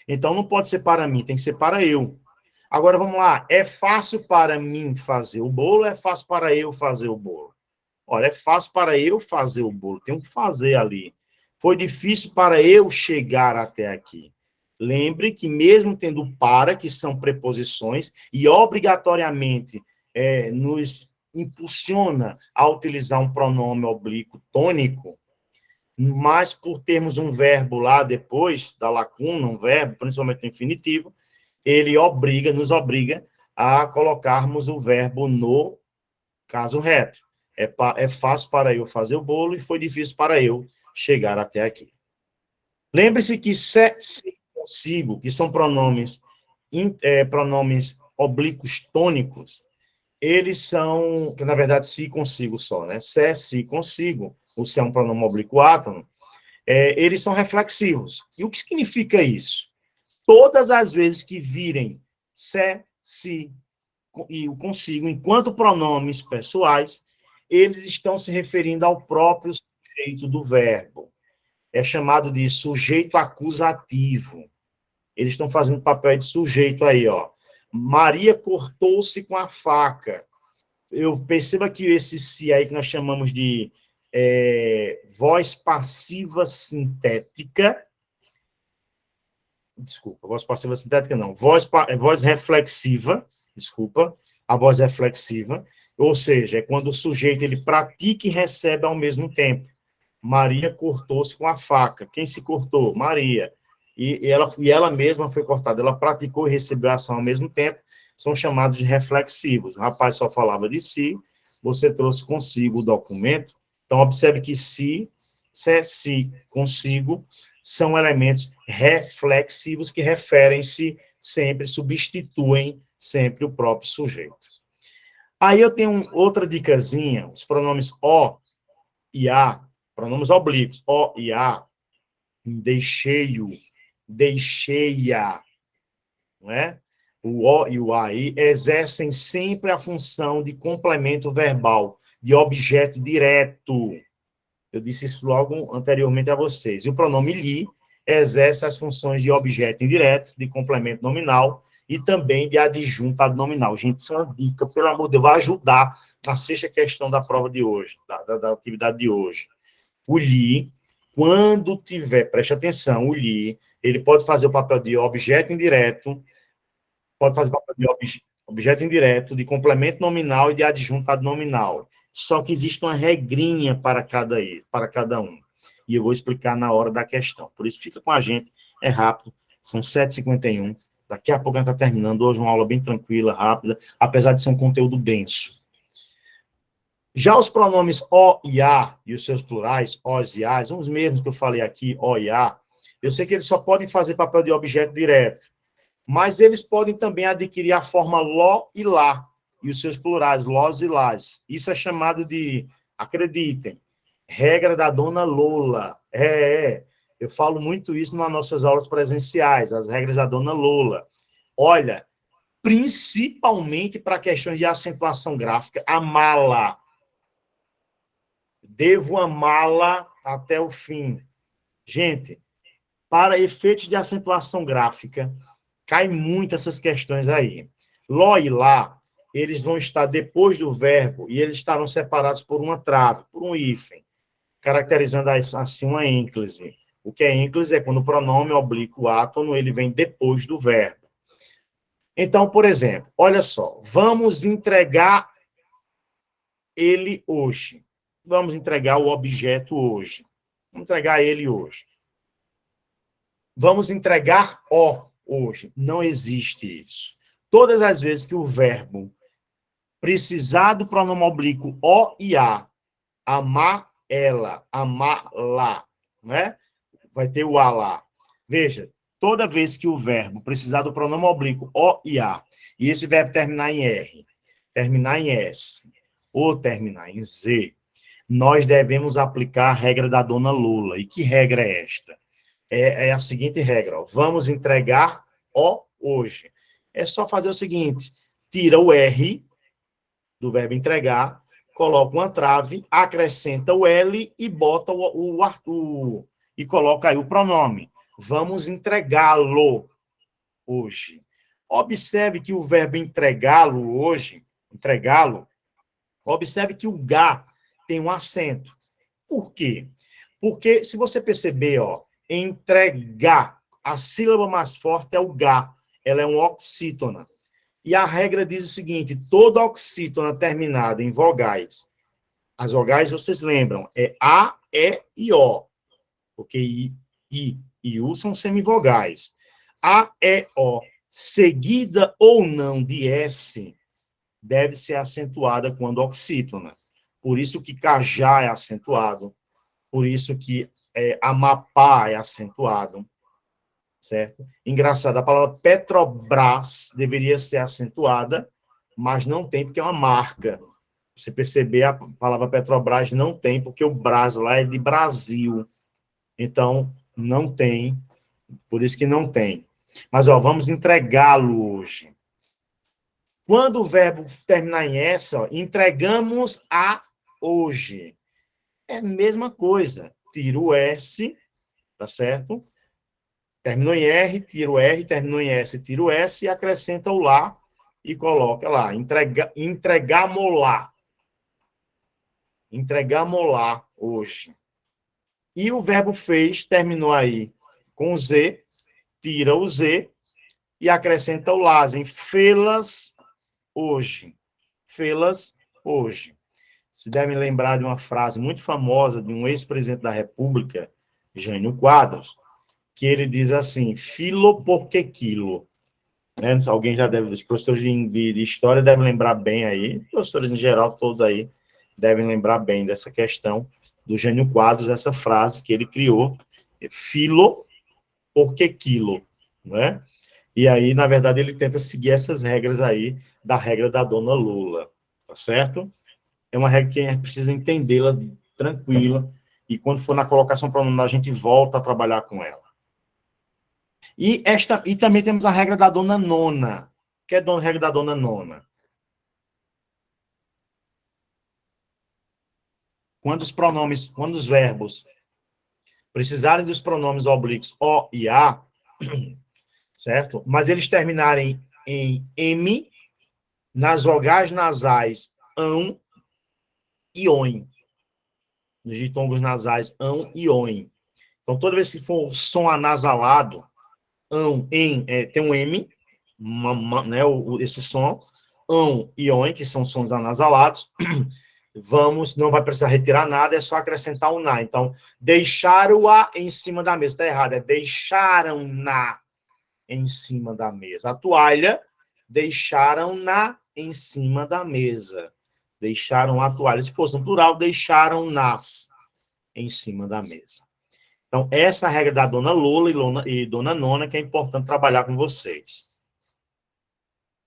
Então, não pode ser para mim, tem que ser para eu. Agora, vamos lá. É fácil para mim fazer o bolo ou é fácil para eu fazer o bolo? Olha, é fácil para eu fazer o bolo. Tem um fazer ali. Foi difícil para eu chegar até aqui. Lembre que mesmo tendo para, que são preposições, e obrigatoriamente nos impulsiona a utilizar um pronome oblíquo tônico, mas por termos um verbo lá depois da lacuna, um verbo, principalmente no infinitivo, ele nos obriga a colocarmos o verbo no caso reto. É fácil para eu fazer o bolo e foi difícil para eu chegar até aqui. Lembre-se que se consigo, que são pronomes oblíquos tônicos, eles são, que na verdade se consigo só, né? Se consigo, ou se é um pronome oblíquo átono, eles são reflexivos. E o que significa isso? Todas as vezes que virem se e o consigo, enquanto pronomes pessoais, eles estão se referindo ao próprio sujeito do verbo. É chamado de sujeito acusativo. Eles estão fazendo papel de sujeito aí, ó. Maria cortou-se com a faca. Eu percebo que esse se aí que nós chamamos de voz passiva sintética. Desculpa, voz passiva sintética não. Voz reflexiva, desculpa, a voz reflexiva, ou seja, é quando o sujeito ele pratica e recebe ao mesmo tempo. Maria cortou-se com a faca. Quem se cortou? Maria. E ela mesma foi cortada. Ela praticou e recebeu a ação ao mesmo tempo. São chamados de reflexivos. O rapaz só falava de si, você trouxe consigo o documento. Então, observe que se consigo, são elementos reflexivos que referem-se sempre, substituem sempre o próprio sujeito. Aí eu tenho outra dicasinha, os pronomes o e a, pronomes oblíquos, o e a, deixei-o, deixei-a, não é? O o e o a aí exercem sempre a função de complemento verbal, de objeto direto. Eu disse isso logo anteriormente a vocês. E o pronome li exerce as funções de objeto indireto, de complemento nominal e também de adjunto adnominal. Gente, isso é uma dica, pelo amor de Deus, vai ajudar na sexta questão da prova de hoje, da atividade de hoje. O li, quando tiver, preste atenção, o li, ele pode fazer o papel de objeto indireto, pode fazer papel de objeto indireto, de complemento nominal e de adjuntado nominal. Só que existe uma regrinha para cada um. E eu vou explicar na hora da questão. Por isso, fica com a gente, é rápido, são 7h51. Daqui a pouco a gente está terminando. Hoje uma aula bem tranquila, rápida, apesar de ser um conteúdo denso. Já os pronomes o e a, e os seus plurais, os e as, os mesmos que eu falei aqui, o e a, eu sei que eles só podem fazer papel de objeto direto, mas eles podem também adquirir a forma lo e lá, e os seus plurais, los e las. Isso é chamado de, acreditem, regra da dona Lola. Eu falo muito isso nas nossas aulas presenciais, as regras da dona Lola. Olha, principalmente para questões de acentuação gráfica, amá-la. Devo amá-la até o fim. Gente, para efeitos de acentuação gráfica, cai muito essas questões aí. Ló e lá, eles vão estar depois do verbo e eles estarão separados por uma trave, por um hífen, caracterizando assim uma ênclise. O que é ênclise é quando o pronome oblíquo átono ele vem depois do verbo. Então, por exemplo, olha só, vamos entregar ele hoje. Vamos entregar o objeto hoje. Vamos entregar ele hoje. Vamos entregar o hoje. Não existe isso. Todas as vezes que o verbo precisar do pronome oblíquo o e a, amar ela, amar lá, né? Vai ter o a lá. Veja, toda vez que o verbo precisar do pronome oblíquo o e a, e esse verbo terminar em r, terminar em s, ou terminar em z, nós devemos aplicar a regra da dona Lula. E que regra é esta? É a seguinte regra, ó. Vamos entregar o hoje. É só fazer o seguinte, tira o R do verbo entregar, coloca uma trave, acrescenta o L e bota e coloca aí o pronome. Vamos entregá-lo hoje. Observe que o verbo entregá-lo hoje, entregá-lo, observe que o G tem um acento. Por quê? Porque, se você perceber, ó, entregar, a sílaba mais forte é o G. Ela é uma oxítona. E a regra diz o seguinte, toda oxítona terminada em vogais, as vogais, vocês lembram, é A, E e O, porque I e U são semivogais. A, E, O, seguida ou não de S, deve ser acentuada quando oxítona. Por isso que Cajá é acentuado, por isso que Amapá é acentuado, certo? Engraçado, a palavra Petrobras deveria ser acentuada, mas não tem, porque é uma marca. Você perceber, a palavra Petrobras não tem, porque o Brás lá é de Brasil. Então, não tem, por isso que não tem. Mas, ó, vamos entregá-lo hoje. Quando o verbo terminar em essa, ó, entregamos a hoje. É a mesma coisa. Tira o S, tá certo? Terminou em R, tira o R, terminou em S, tira o S e acrescenta o lá e coloca lá. Entregamos lá. Entregamos lá hoje. E o verbo fez, terminou aí com o Z, tira o Z e acrescenta o las em fê-las hoje. Fê-las hoje. Se devem lembrar de uma frase muito famosa de um ex-presidente da República, Jânio Quadros, que ele diz assim, filo porque quilo. Né? Alguém já deve, os professores de história devem lembrar bem aí, professores em geral, todos aí, devem lembrar bem dessa questão do Jânio Quadros, essa frase que ele criou, filo porque quilo, né? E aí, na verdade, ele tenta seguir essas regras aí, da regra da dona Lula, tá certo? É uma regra que a gente precisa entendê-la tranquila, e quando for na colocação pronominal, a gente volta a trabalhar com ela. E também temos a regra da dona Nona. O que é a regra da dona Nona? Quando os verbos precisarem dos pronomes oblíquos o e a, certo? Mas eles terminarem em M, nas vogais nasais ão e oin. Nos ditongos nasais ão e oin. Então, toda vez que for som anasalado, ão, em, tem um M, né, esse som, ão e oin, que são sons anasalados, não vai precisar retirar nada, é só acrescentar o na. Então, deixaram-a em cima da mesa. Está errado, é deixaram-na em cima da mesa. A toalha, deixaram-na em cima da mesa. Deixaram a toalha. Se fosse no plural, deixaram-nas em cima da mesa. Então, essa é a regra da dona Lola e dona Nona, que é importante trabalhar com vocês.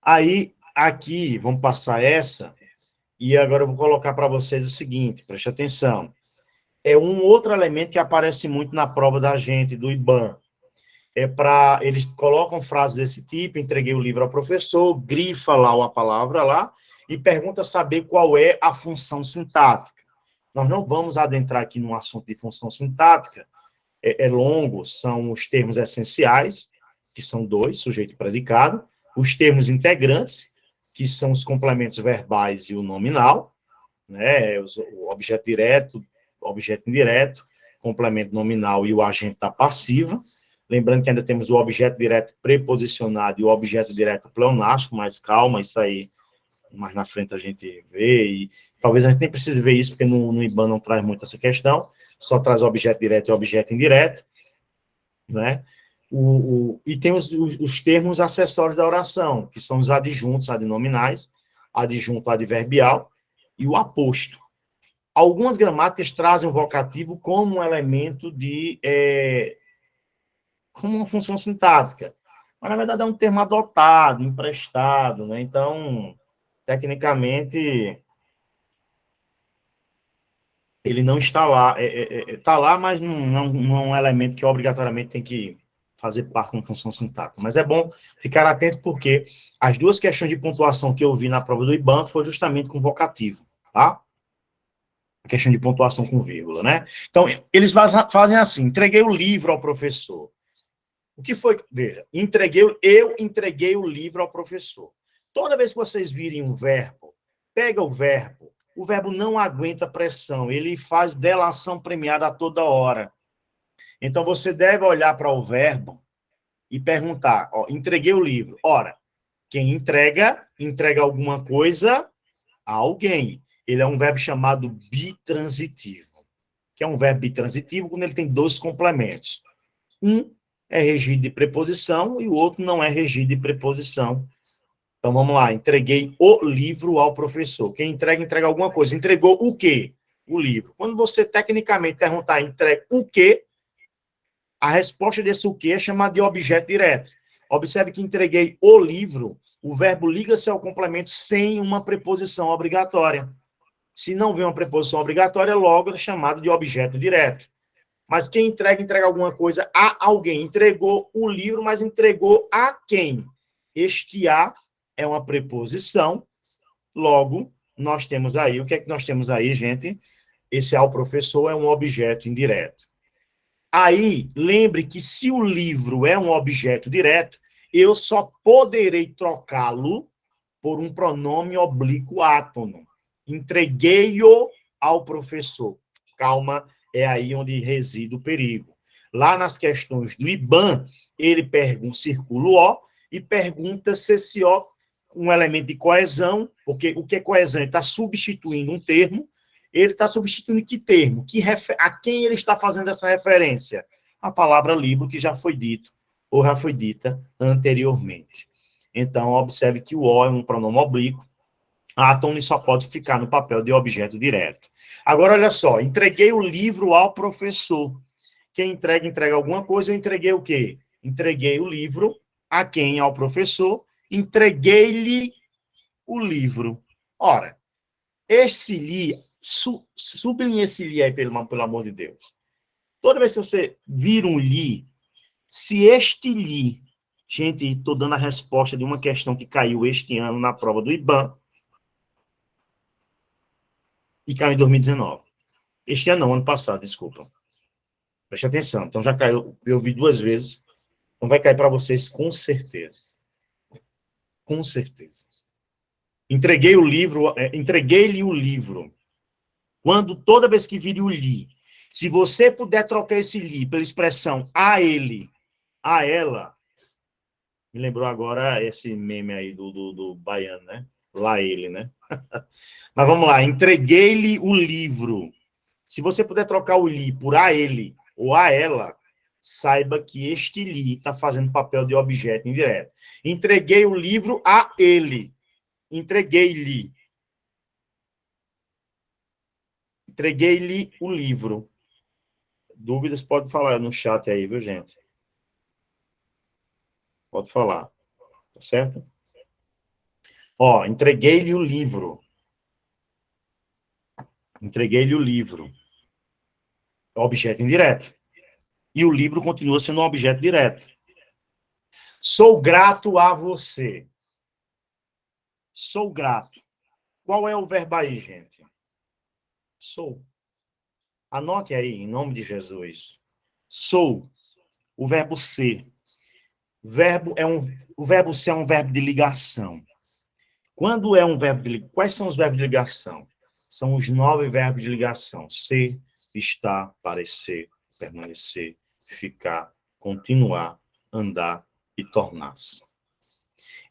Aí, aqui, vamos passar essa, e agora eu vou colocar para vocês o seguinte, preste atenção. É um outro elemento que aparece muito na prova da gente, do IBAN. Eles colocam frases desse tipo, entreguei o livro ao professor, grifa lá a palavra lá, e pergunta saber qual é a função sintática. Nós não vamos adentrar aqui no assunto de função sintática, é longo, são os termos essenciais, que são 2, sujeito e predicado, os termos integrantes, que são os complementos verbais e o nominal, né, o objeto direto, objeto indireto, complemento nominal e o agente da passiva. Lembrando que ainda temos o objeto direto preposicionado e o objeto direto pleonástico, mas calma, isso aí mais na frente a gente vê, e talvez a gente nem precise ver isso, porque no IBAN não traz muito essa questão, só traz objeto direto e objeto indireto, né? E tem os termos acessórios da oração, que são os adjuntos adnominais, adjunto adverbial e o aposto. Algumas gramáticas trazem o vocativo como um elemento como uma função sintática, mas na verdade é um termo adotado, emprestado, né? Então, tecnicamente, ele não está lá, está lá, mas não é um elemento que obrigatoriamente tem que fazer parte de uma função sintática. Mas é bom ficar atento, porque as duas questões de pontuação que eu vi na prova do IBAN foi justamente com vocativo, tá? A questão de pontuação com vírgula, né? Então, eles fazem assim, entreguei o livro ao professor. O que foi? Veja, eu entreguei o livro ao professor. Toda vez que vocês virem um verbo, pega o verbo não aguenta pressão, ele faz delação premiada a toda hora. Então, você deve olhar para o verbo e perguntar, ó, entreguei o livro. Ora, quem entrega alguma coisa a alguém. Ele é um verbo chamado bitransitivo, que é um verbo bitransitivo quando ele tem 2 complementos. Um é regido de preposição e o outro não é regido de preposição. Então, vamos lá. Entreguei o livro ao professor. Quem entrega alguma coisa. Entregou o quê? O livro. Quando você, tecnicamente, perguntar entrega o quê, a resposta desse o quê é chamada de objeto direto. Observe que entreguei o livro, o verbo liga-se ao complemento sem uma preposição obrigatória. Se não vem uma preposição obrigatória, logo é chamado de objeto direto. Mas quem entrega alguma coisa a alguém. Entregou o livro, mas entregou a quem? Este a é uma preposição, logo, nós temos aí, o que é que nós temos aí, gente? Esse ao professor é um objeto indireto. Aí, lembre que se o livro é um objeto direto, eu só poderei trocá-lo por um pronome oblíquo átono. Entreguei-o ao professor. Calma, é aí onde reside o perigo. Lá nas questões do IBAN, ele circula o O e pergunta se esse O um elemento de coesão, porque o que é coesão? Ele está substituindo um termo. Ele está substituindo que termo? A quem ele está fazendo essa referência? A palavra livro, que já foi dito, ou já foi dita anteriormente. Então, observe que o O é um pronome oblíquo, átono só pode ficar no papel de objeto direto. Agora, olha só, entreguei o livro ao professor. Quem entrega alguma coisa, eu entreguei o quê? Entreguei o livro a quem? Ao professor. Entreguei-lhe o livro. Ora, esse li, sublinhe esse li aí, pelo amor de Deus. Toda vez que você vira um li, se este li, gente, estou dando a resposta de uma questão que caiu este ano na prova do IBAN, e caiu em 2019. Este ano não, ano passado, desculpa. Preste atenção. Então já caiu, eu vi 2 vezes. Então vai cair para vocês com certeza. Com certeza. Entreguei-lhe o livro. Toda vez que vire o li, se você puder trocar esse li pela expressão a ele, a ela, Me lembrou agora esse meme aí do baiano, né? Lá ele, né? Mas vamos lá. Entreguei-lhe o livro. Se você puder trocar o li por a ele ou a ela, saiba que este li está fazendo papel de objeto indireto. Entreguei o livro a ele. Entreguei-lhe. Entreguei-lhe o livro. Dúvidas, pode falar no chat aí, viu, gente? Pode falar, tá certo? Ó, entreguei-lhe o livro. Entreguei-lhe o livro. Objeto indireto. E o livro continua sendo um objeto direto. Sou grato a você. Sou grato. Qual é o verbo aí, gente? Sou. Anote aí, em nome de Jesus. Sou. O verbo ser. O verbo ser é um verbo de ligação. Quando é um verbo de ligação? Quais são os verbos de ligação? São os 9 verbos de ligação. Ser, estar, parecer, permanecer, ficar, continuar, andar e tornar-se.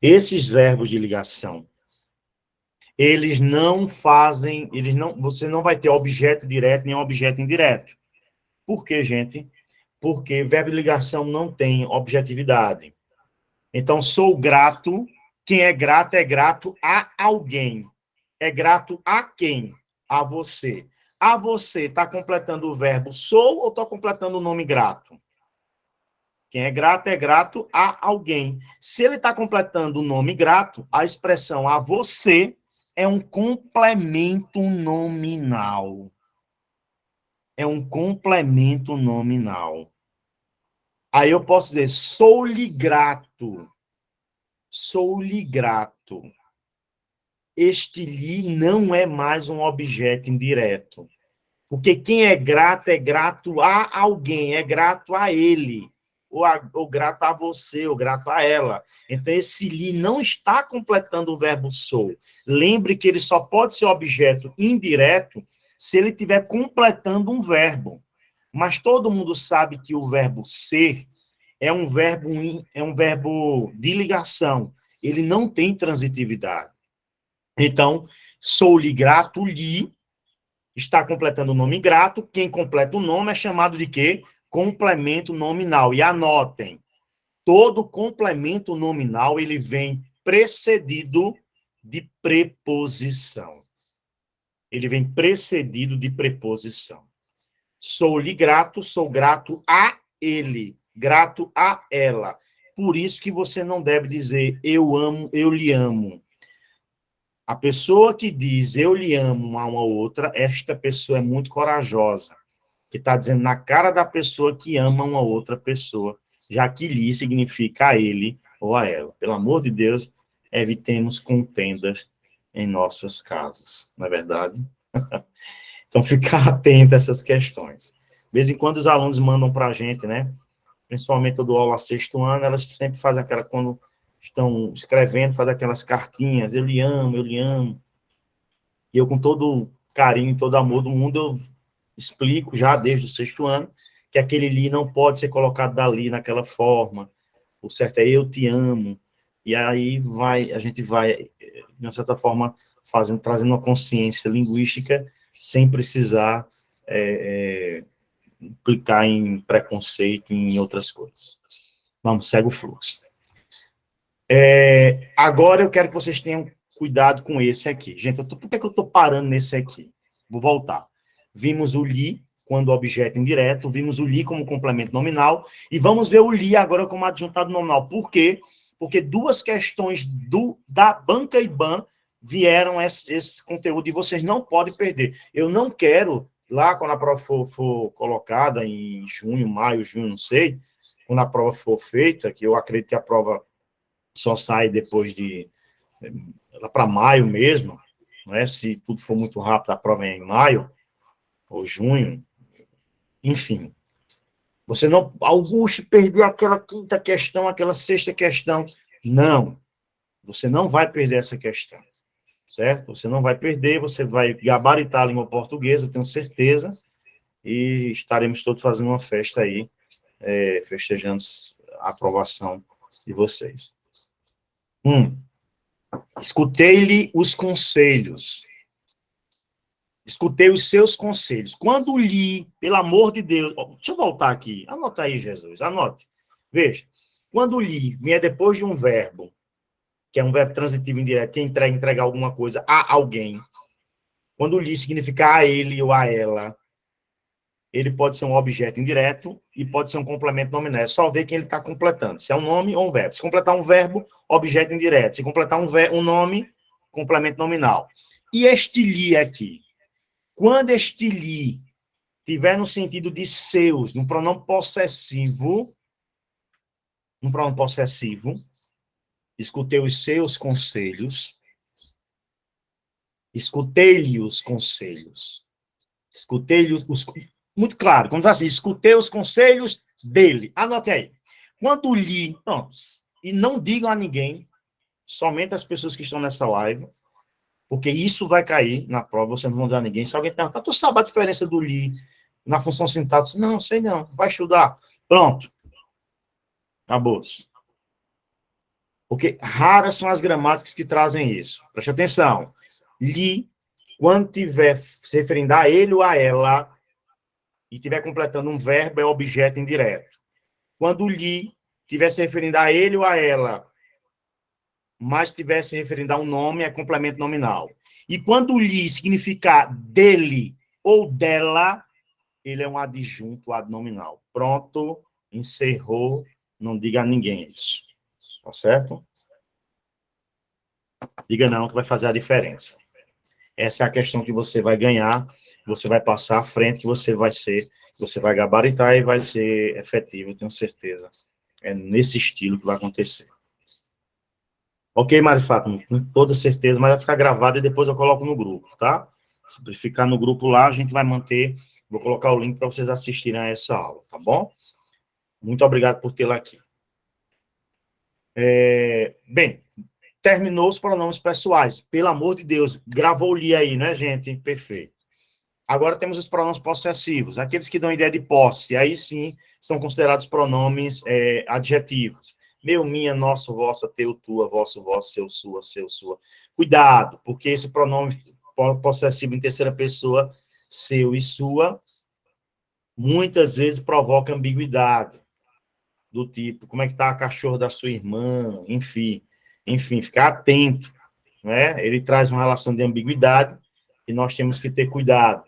Esses verbos de ligação, você não vai ter objeto direto nem objeto indireto. Por quê, gente? Porque verbo de ligação não tem objetividade. Então, sou grato. Quem é grato a alguém. É grato a quem? A você. A você está completando o verbo sou ou está completando o nome grato? Quem é grato a alguém. Se ele está completando o nome grato, a expressão a você é um complemento nominal. É um complemento nominal. Aí eu posso dizer, sou-lhe grato. Sou-lhe grato. Este lhe não é mais um objeto indireto. Porque quem é grato a alguém, é grato a ele, ou grato a você, ou grato a ela. Então, esse lhe não está completando o verbo sou. Lembre que ele só pode ser objeto indireto se ele estiver completando um verbo. Mas todo mundo sabe que o verbo ser é um verbo de ligação. Ele não tem transitividade. Então, sou-lhe grato, lhe está completando o nome grato. Quem completa o nome é chamado de quê? Complemento nominal. E anotem, todo complemento nominal ele vem precedido de preposição. Ele vem precedido de preposição. Sou-lhe grato, sou grato a ele, grato a ela. Por isso que você não deve dizer eu amo, eu lhe amo. A pessoa que diz eu lhe amo a uma outra, esta pessoa é muito corajosa, que está dizendo na cara da pessoa que ama uma outra pessoa, já que lhe significa a ele ou a ela. Pelo amor de Deus, evitemos contendas em nossas casas, não é verdade? Então, ficar atento a essas questões. De vez em quando os alunos mandam para a gente, né? Principalmente eu dou aula sexto ano, elas sempre fazem aquela, quando estão escrevendo, fazem aquelas cartinhas, eu lhe amo, eu lhe amo. E eu, com todo carinho, todo amor do mundo, eu explico já desde o sexto ano que aquele li não pode ser colocado dali naquela forma. O certo é eu te amo. E aí a gente vai, de uma certa forma, trazendo uma consciência linguística sem precisar implicar em preconceito e em outras coisas. Vamos, segue o fluxo. Agora eu quero que vocês tenham cuidado com esse aqui. Gente, por que eu estou parando nesse aqui? Vou voltar. Vimos o li quando objeto indireto, vimos o li como complemento nominal, e vamos ver o li agora como adjuntado nominal. Por quê? Porque duas questões da banca IBAN vieram esse conteúdo e vocês não podem perder. Eu não quero, lá quando a prova for colocada em junho, maio, junho, não sei, quando a prova for feita, que eu acredito que a prova só sai depois lá para maio mesmo, né? Se tudo for muito rápido, a prova é em maio ou junho, enfim. Você não, Augusto, perder aquela quinta questão, aquela sexta questão. Não, você não vai perder essa questão, certo? Você não vai perder, você vai gabaritar a língua portuguesa, tenho certeza, e estaremos todos fazendo uma festa aí, festejando a aprovação de vocês. Escutei-lhe os conselhos. Escutei os seus conselhos. Quando li, pelo amor de Deus... Deixa eu voltar aqui. Anota aí, Jesus. Anote. Veja. Quando li, vinha depois de um verbo, que é um verbo transitivo indireto, que entrega alguma coisa a alguém. Quando li significa a ele ou a ela, ele pode ser um objeto indireto e pode ser um complemento nominal. É só ver quem ele está completando. Se é um nome ou um verbo. Se completar um verbo, objeto indireto. Se completar um nome, complemento nominal. E este li aqui? Quando este li tiver no sentido de seus, no pronome possessivo, escutei os seus conselhos, escutei-lhe os conselhos, escutei-lhe os... Muito claro, como assim, escutei os conselhos dele. Anote aí. Quando li, pronto, e não digam a ninguém, somente as pessoas que estão nessa live, porque isso vai cair na prova, vocês não vão dizer a ninguém. Se alguém perguntar, tu sabe a diferença do li na função sintática? Não, sei não, vai estudar. Pronto. Acabou-se. Porque raras são as gramáticas que trazem isso. Preste atenção. Li, quando tiver se referindo a ele ou a ela, e estiver completando um verbo, é objeto indireto. Quando li, estiver se referindo a ele ou a ela, mas estiver se referindo a um nome, é complemento nominal. E quando li significar dele ou dela, ele é um adjunto adnominal. Pronto, encerrou, não diga a ninguém isso. Tá certo? Diga não, que vai fazer a diferença. Essa é a questão que você vai ganhar, você vai passar à frente, que você vai gabaritar e vai ser efetivo, eu tenho certeza. É nesse estilo que vai acontecer. Ok, Mari Fátima, com toda certeza, mas vai ficar gravado e depois eu coloco no grupo, tá? Se ficar no grupo lá, a gente vai manter, vou colocar o link para vocês assistirem a essa aula, tá bom? Muito obrigado por tê-la aqui. Bem, terminou os pronomes pessoais. Pelo amor de Deus, gravou o li aí, né, gente? Perfeito. Agora temos os pronomes possessivos, aqueles que dão ideia de posse. Aí sim, são considerados pronomes adjetivos. Meu, minha, nosso, vossa, teu, tua, vosso, vosso, seu, sua. Cuidado, porque esse pronome possessivo em terceira pessoa, seu e sua, muitas vezes provoca ambiguidade. Do tipo, como é que está a cachorra da sua irmã, enfim, ficar atento, né? Ele traz uma relação de ambiguidade e nós temos que ter cuidado.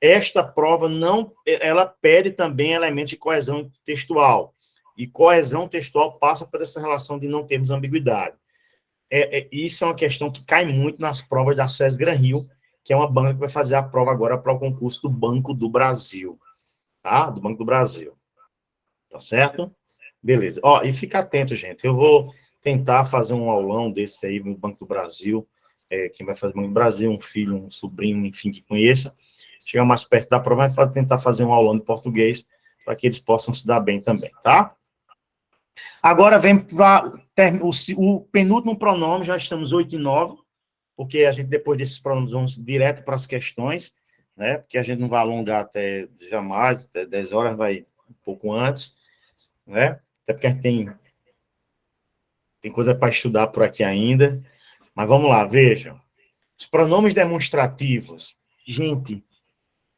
Esta prova não, ela pede também elementos de coesão textual, e coesão textual passa por essa relação de não termos ambiguidade. Isso é uma questão que cai muito nas provas da SES Gran Rio, que é uma banca que vai fazer a prova agora para o concurso do Banco do Brasil, tá? Do Banco do Brasil. Tá certo? Beleza. Ó, e fica atento, gente. Eu vou tentar fazer um aulão desse aí no Banco do Brasil. Quem vai fazer o Banco do Brasil, um filho, um sobrinho, enfim, que conheça. Chegar mais perto da prova, vai tentar fazer um aulão de português para que eles possam se dar bem também, tá? Agora vem para o penúltimo pronome, já estamos 8 e 9, porque a gente, depois desses pronomes, vamos direto para as questões, né? Porque a gente não vai alongar até jamais, até 10 horas, vai um pouco antes, né? Até porque a gente tem coisa para estudar por aqui ainda. Mas vamos lá, vejam. Os pronomes demonstrativos, gente,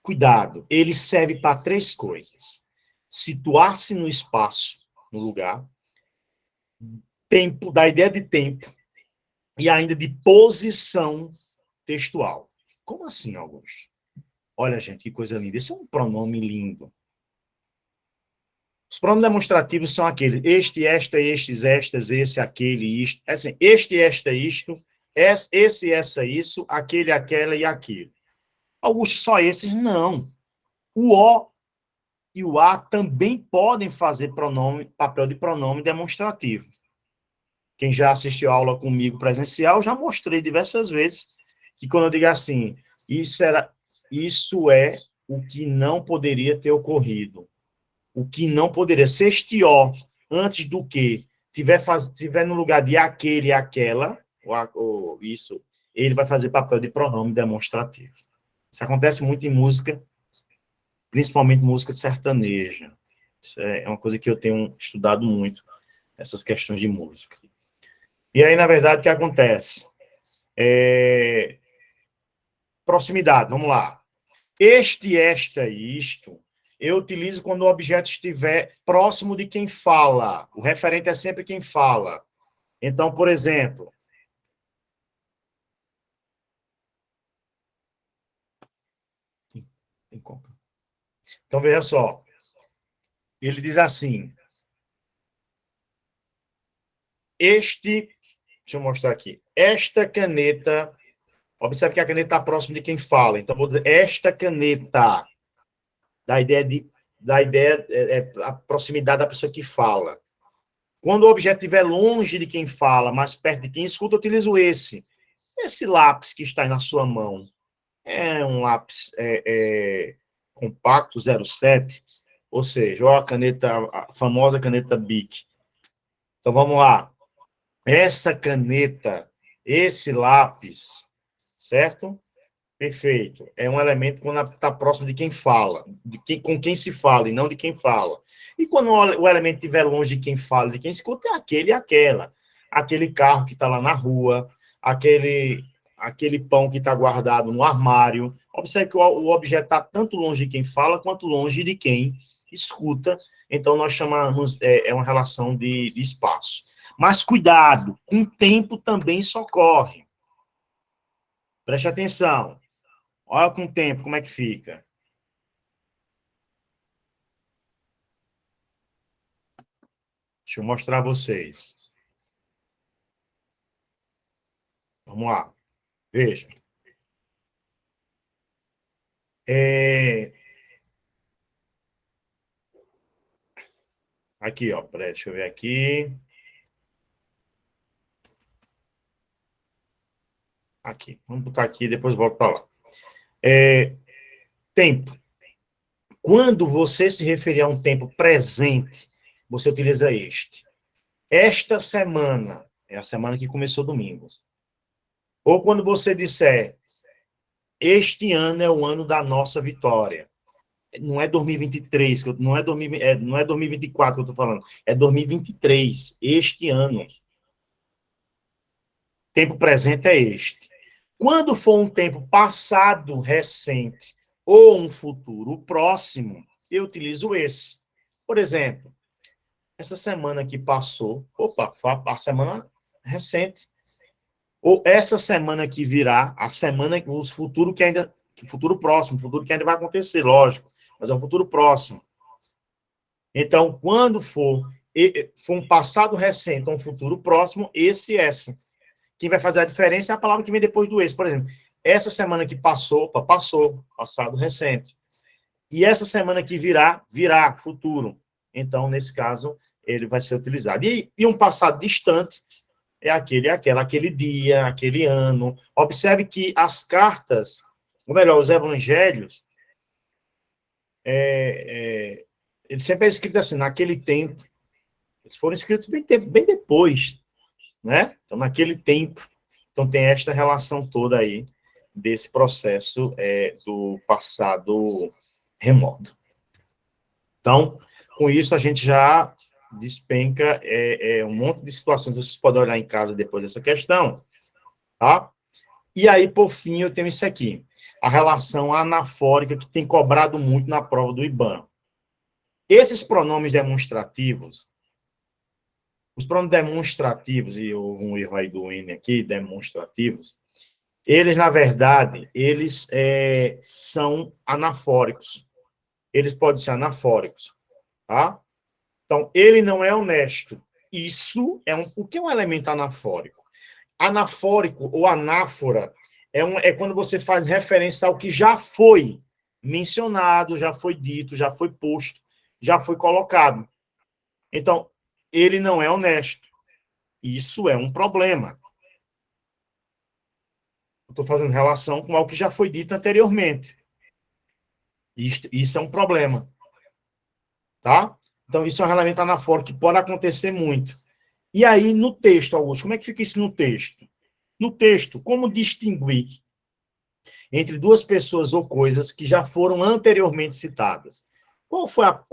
cuidado, ele serve para três coisas: situar-se no espaço, no lugar, tempo, da ideia de tempo, e ainda de posição textual. Como assim, Augusto? Olha, gente, que coisa linda. Esse é um pronome lindo. Os pronomes demonstrativos são aqueles: este, esta, estes, estas, esse, aquele, isto. É assim, este, esta, isto, esse, essa, isso, aquele, aquela e aquilo. Augusto, só esses? Não. O O e o A também podem fazer papel de pronome demonstrativo. Quem já assistiu a aula comigo presencial, já mostrei diversas vezes que quando eu digo assim, isso é o que não poderia ter ocorrido. O que não poderia ser este O, antes do que tiver no lugar de aquele e aquela, ou isso, ele vai fazer papel de pronome demonstrativo. Isso acontece muito em música, principalmente música sertaneja. Isso é uma coisa que eu tenho estudado muito. essas questões de música. E aí, na verdade, o que acontece? Proximidade, vamos lá. Este, esta e isto, eu utilizo quando o objeto estiver próximo de quem fala. O referente é sempre quem fala. Então, por exemplo... Então, veja só. Ele diz assim... Deixa eu mostrar aqui. Esta caneta... Observe que a caneta está próximo de quem fala. Então, vou dizer esta caneta. Da ideia a proximidade da pessoa que fala. Quando o objeto estiver longe de quem fala, mais perto de quem escuta, eu utilizo esse. Esse lápis que está aí na sua mão é um lápis compacto 07, ou seja, a famosa caneta Bic. Então, vamos lá. Essa caneta, esse lápis, certo? Perfeito. É um elemento quando está próximo de quem fala, com quem se fala e não de quem fala. E quando o elemento estiver longe de quem fala, de quem escuta, é aquele e aquela. Aquele carro que está lá na rua, aquele pão que está guardado no armário. Observe que o objeto está tanto longe de quem fala, quanto longe de quem escuta. Então, nós chamamos, uma relação de espaço. Mas cuidado, com o tempo também isso ocorre. Preste atenção. Olha com o tempo, como é que fica. Deixa eu mostrar a vocês. Vamos lá. Veja. Aqui, ó. Peraí, deixa eu ver aqui. Aqui. Vamos botar aqui, depois volto para lá. Tempo. Quando você se referir a um tempo presente, você utiliza este. Esta semana é a semana que começou domingo. Ou quando você disser, este ano é o ano da nossa vitória. Não é 2023, não é 2024 que eu estou falando, é 2023, este ano. Tempo presente é este. Quando for um tempo passado, recente, ou um futuro próximo, eu utilizo esse. Por exemplo, essa semana que passou, foi a semana recente. Ou essa semana que virá, os futuros que ainda, futuro próximo, futuro que ainda vai acontecer, lógico, mas é um futuro próximo. Então, quando for um passado recente ou um futuro próximo, esse e essa. Quem vai fazer a diferença é a palavra que vem depois do esse. Por exemplo, essa semana que passou, passado recente. E essa semana que virá, futuro. Então, nesse caso, ele vai ser utilizado. E um passado distante é aquele dia, aquele ano. Observe que as cartas, ou melhor, os evangelhos, eles sempre é escrito assim, naquele tempo. Eles foram escritos bem depois, né? Então, naquele tempo. Então, tem esta relação toda aí desse processo do passado remoto. Então, com isso, a gente já despenca um monte de situações. Vocês podem olhar em casa depois dessa questão, tá? E aí, por fim, eu tenho isso aqui. A relação anafórica que tem cobrado muito na prova do IBAN. Esses pronomes demonstrativos, os pronomes demonstrativos, e houve um erro aí do N aqui, demonstrativos, eles, na verdade, eles são anafóricos. Eles podem ser anafóricos, tá? Então, ele não é honesto. Isso o que é um elemento anafórico? Anafórico ou anáfora é quando você faz referência ao que já foi mencionado, já foi dito, já foi posto, já foi colocado. Então, ele não é honesto. Isso é um problema. Estou fazendo relação com algo que já foi dito anteriormente. Isso é um problema. Tá? Então, isso é um elemento anafórico que pode acontecer muito. E aí, no texto, Augusto, como é que fica isso no texto? No texto, como distinguir entre duas pessoas ou coisas que já foram anteriormente citadas? Qual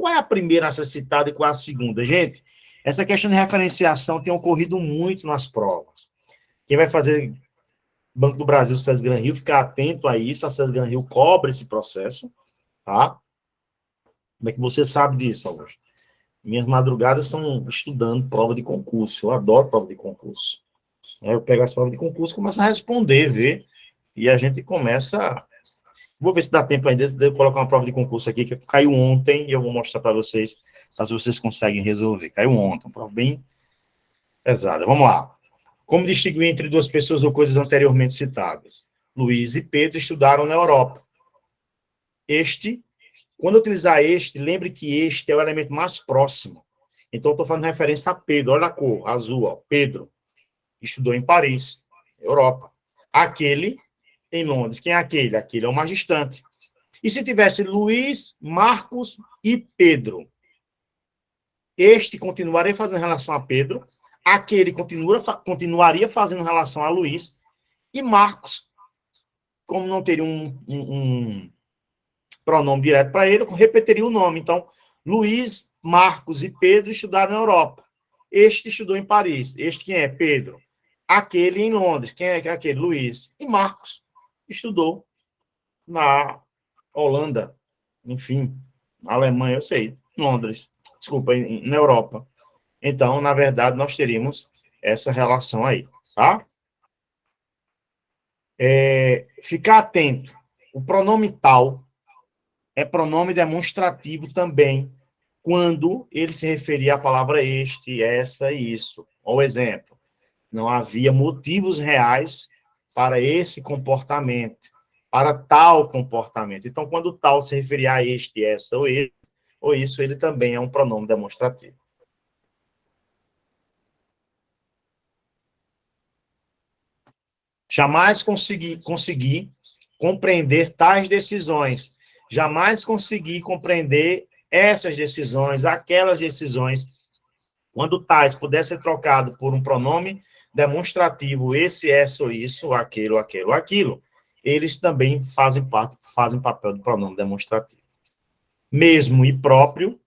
é a primeira a ser citada e qual é a segunda? Gente, Essa questão de referenciação tem ocorrido muito nas provas. Quem vai fazer Banco do Brasil, SESC Gran Rio, ficar atento a isso, a SESC Gran Rio cobra esse processo, tá? Como é que você sabe disso, Augusto? Minhas madrugadas são estudando prova de concurso, eu adoro prova de concurso. Eu pego as provas de concurso, começo a responder, ver, e a gente começa. Vou ver se dá tempo ainda de eu colocar uma prova de concurso aqui, que caiu ontem, e eu vou mostrar para vocês, se vocês conseguem resolver. Caiu ontem, uma prova bem pesada. Vamos lá. Como distinguir entre duas pessoas ou coisas anteriormente citadas? Luiz e Pedro estudaram na Europa. Quando eu utilizar lembre que este é o elemento mais próximo. Então, eu estou fazendo referência a Pedro. Olha a cor, azul, ó. Pedro estudou em Paris, Europa. Aquele, em Londres. Quem é aquele? Aquele é o mais distante. E se tivesse Luiz, Marcos e Pedro? Este continuaria fazendo relação a Pedro, aquele continuaria fazendo relação a Luiz, e Marcos, como não teria um pronome direto para ele, repetiria o nome. Então, Luiz, Marcos e Pedro estudaram na Europa. Este estudou em Paris. Este quem é? Pedro. Aquele em Londres. Quem é aquele? Luiz. E Marcos estudou na Holanda. Enfim, na Alemanha, eu sei. Londres. Desculpa, na Europa. Então, na verdade, nós teríamos essa relação aí, tá? Ficar atento. O pronome tal é pronome demonstrativo também, quando ele se referia à palavra este, essa e isso. Ou exemplo, não havia motivos reais para esse comportamento, para tal comportamento. Então, quando tal se referia a este, essa ou ele, ou isso, ele também é um pronome demonstrativo. Jamais consegui compreender tais decisões. Jamais consegui compreender essas decisões, aquelas decisões. Quando tais pudesse ser trocado por um pronome demonstrativo, esse, essa ou isso, aquilo, aquilo, aquilo, eles também fazem papel de pronome demonstrativo. Mesmo e próprio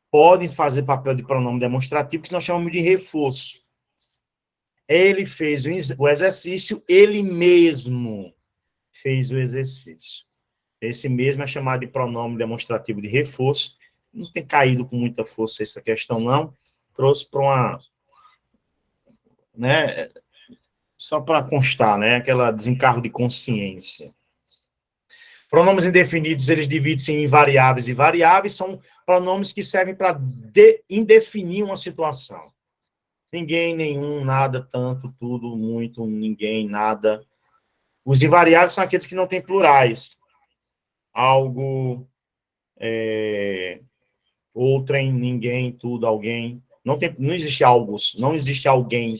podem fazer papel de pronome demonstrativo, que nós chamamos de reforço. Ele fez o exercício, ele mesmo fez o exercício. Esse mesmo é chamado de pronome demonstrativo de reforço. Não tem caído com muita força essa questão, não. Trouxe para uma... né, só para constar, né, aquela desencargo de consciência. Pronomes indefinidos, eles dividem-se em variáveis e variáveis, são pronomes que servem para indefinir uma situação. Ninguém, nenhum, nada, tanto, tudo, muito, ninguém, nada. Os invariáveis são aqueles que não têm plurais. Algo, outrem, ninguém, tudo, alguém. Não existe algo, não existe alguém,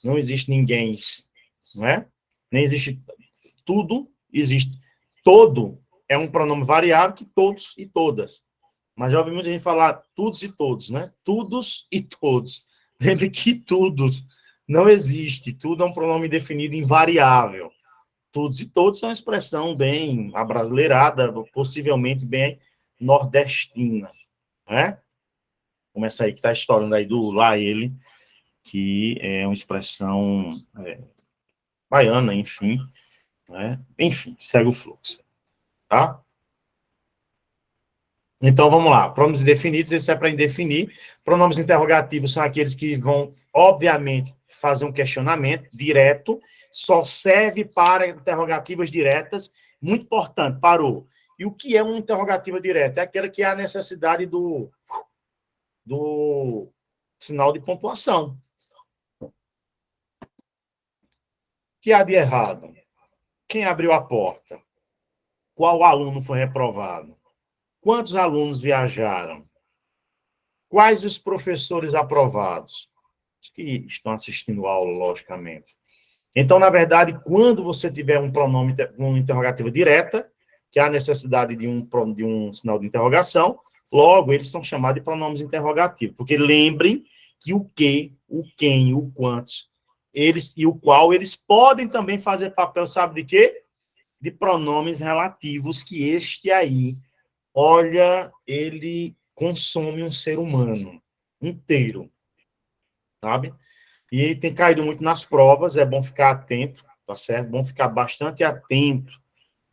não existe ninguém, não é? Nem existe tudo, existe. Todo é um pronome variável que todos e todas. Mas já ouvimos a gente falar todos e todos, né? Todos e todos. Lembre que todos não existe. Tudo é um pronome definido invariável. Todos e todos é uma expressão bem abrasileirada, possivelmente bem nordestina, né? Como essa aí que está estourando aí do lá ele, que é uma expressão baiana, enfim, né? Enfim, segue o fluxo, tá? Então, vamos lá. Pronomes indefinidos, isso é para indefinir. Pronomes interrogativos são aqueles que vão, obviamente, fazer um questionamento direto, só serve para interrogativas diretas. Muito importante, parou. E o que é uma interrogativa direta? É aquela que há necessidade do sinal de pontuação. O que há de errado? Quem abriu a porta? Qual aluno foi reprovado? Quantos alunos viajaram? Quais os professores aprovados? Os que estão assistindo a aula, logicamente. Então, na verdade, quando você tiver um pronome, uma interrogativa direta, que há necessidade de um sinal de interrogação, logo, eles são chamados de pronomes interrogativos. Porque lembrem que o que, o quem, o quantos, e o qual, eles podem também fazer papel, sabe de quê? De pronomes relativos, que este aí, olha, ele consome um ser humano inteiro. sabe? E tem caído muito nas provas, é bom ficar atento, tá certo? Bom ficar bastante atento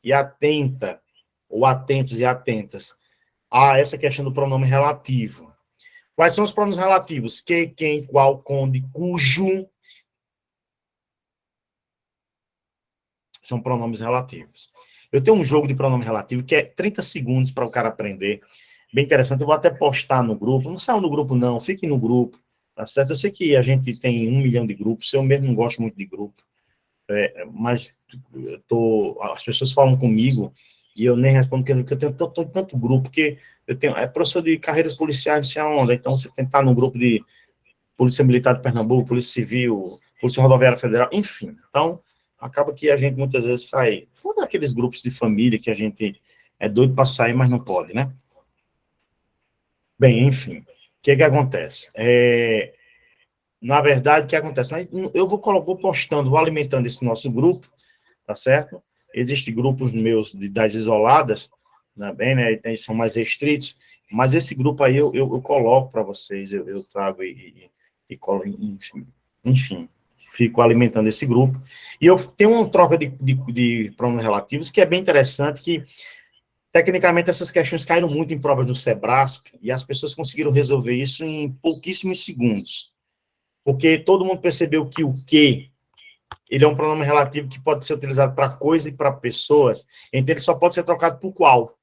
e atenta, ou atentos e atentas, a essa questão do pronome relativo. Quais são os pronomes relativos? Que, quem, qual, conde, cujo. São pronomes relativos. Eu tenho um jogo de pronome relativo que é 30 segundos para o cara aprender. Bem interessante. Eu vou até postar no grupo. Não saiam no grupo, não. Fiquem no grupo. Tá certo? Eu sei que a gente tem 1 milhão de grupos. Eu mesmo não gosto muito de grupo. Mas as pessoas falam comigo e eu nem respondo, porque eu tenho tanto grupo, que eu tenho, professor de carreiras policiais, não sei aonde, então você tem que estar no grupo de Polícia Militar de Pernambuco, Polícia Civil, Polícia Rodoviária Federal, enfim. Então, acaba que a gente muitas vezes sai, fora daqueles grupos de família que a gente é doido para sair, mas não pode, né? Bem, enfim, o que acontece? Na verdade, o que acontece? Eu vou postando, vou alimentando esse nosso grupo, tá certo? Existem grupos meus das isoladas, também, né? São mais restritos, mas esse grupo aí eu coloco para vocês, eu trago e colo, enfim, fico alimentando esse grupo. E eu tenho uma troca de pronomes relativos que é bem interessante, que tecnicamente essas questões caíram muito em provas do Sebrasp e as pessoas conseguiram resolver isso em pouquíssimos segundos, porque todo mundo percebeu que o que ele é um pronome relativo que pode ser utilizado para coisa e para pessoas, então ele só pode ser trocado por qual.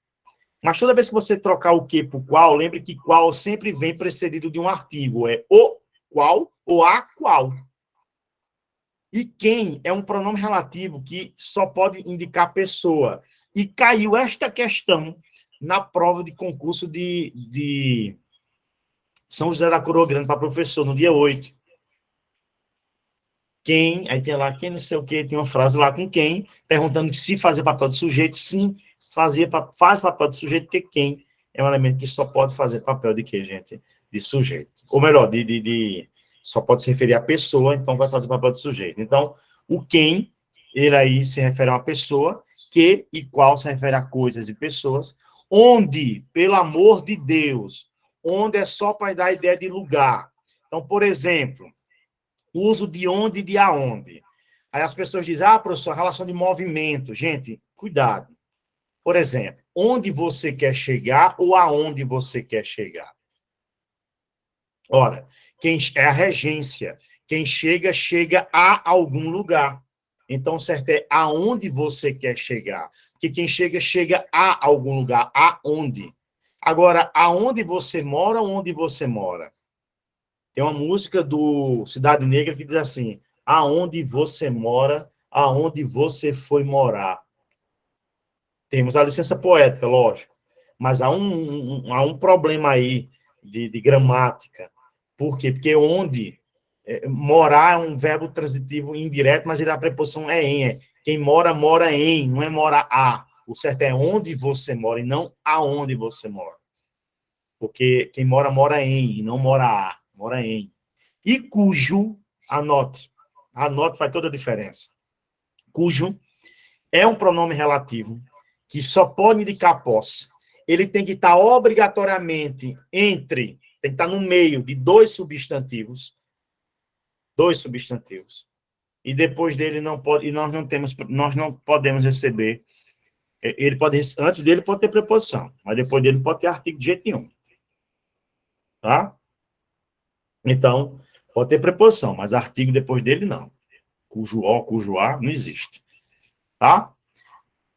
Mas toda vez que você trocar o que por qual, lembre que qual sempre vem precedido de um artigo, é o qual ou a qual. E quem é um pronome relativo que só pode indicar pessoa. E caiu esta questão na prova de concurso de São José da Coroa Grande para professor, no dia 8. Quem, aí tem lá, quem não sei o que, tem uma frase lá com quem, perguntando se fazia papel de sujeito, sim, faz papel de sujeito, porque quem é um elemento que só pode fazer papel de quê, gente? De sujeito. Ou melhor, só pode se referir à pessoa, então vai fazer papel de sujeito. Então, o quem, ele aí se refere a uma pessoa, que e qual se refere a coisas e pessoas, onde, pelo amor de Deus, onde é só para dar a ideia de lugar. Então, por exemplo, uso de onde e de aonde. Aí as pessoas dizem, professor, relação de movimento. Gente, cuidado. Por exemplo, onde você quer chegar ou aonde você quer chegar? Ora, quem é a regência. Quem chega, chega a algum lugar. Então, o certo é aonde você quer chegar. Porque quem chega, chega a algum lugar. Aonde? Agora, aonde você mora ou onde você mora? Tem uma música do Cidade Negra que diz assim, aonde você mora, aonde você foi morar. Temos a licença poética, lógico, mas há um problema aí de gramática. Por quê? Porque onde, morar é um verbo transitivo indireto, mas ele, a preposição é em. Quem mora, mora em, não é mora a. O certo é onde você mora e não aonde você mora. Porque quem mora, mora em, e não mora a, mora em. E cujo, anote faz toda a diferença. Cujo é um pronome relativo que só pode indicar posse. Ele tem que estar obrigatoriamente tem que estar no meio de dois substantivos, e depois dele não pode, e nós não podemos receber, ele pode, antes dele pode ter preposição, mas depois dele pode ter artigo de jeito nenhum, tá? Então, pode ter preposição, mas artigo depois dele não. Cujo O, cujo A, não existe. Tá?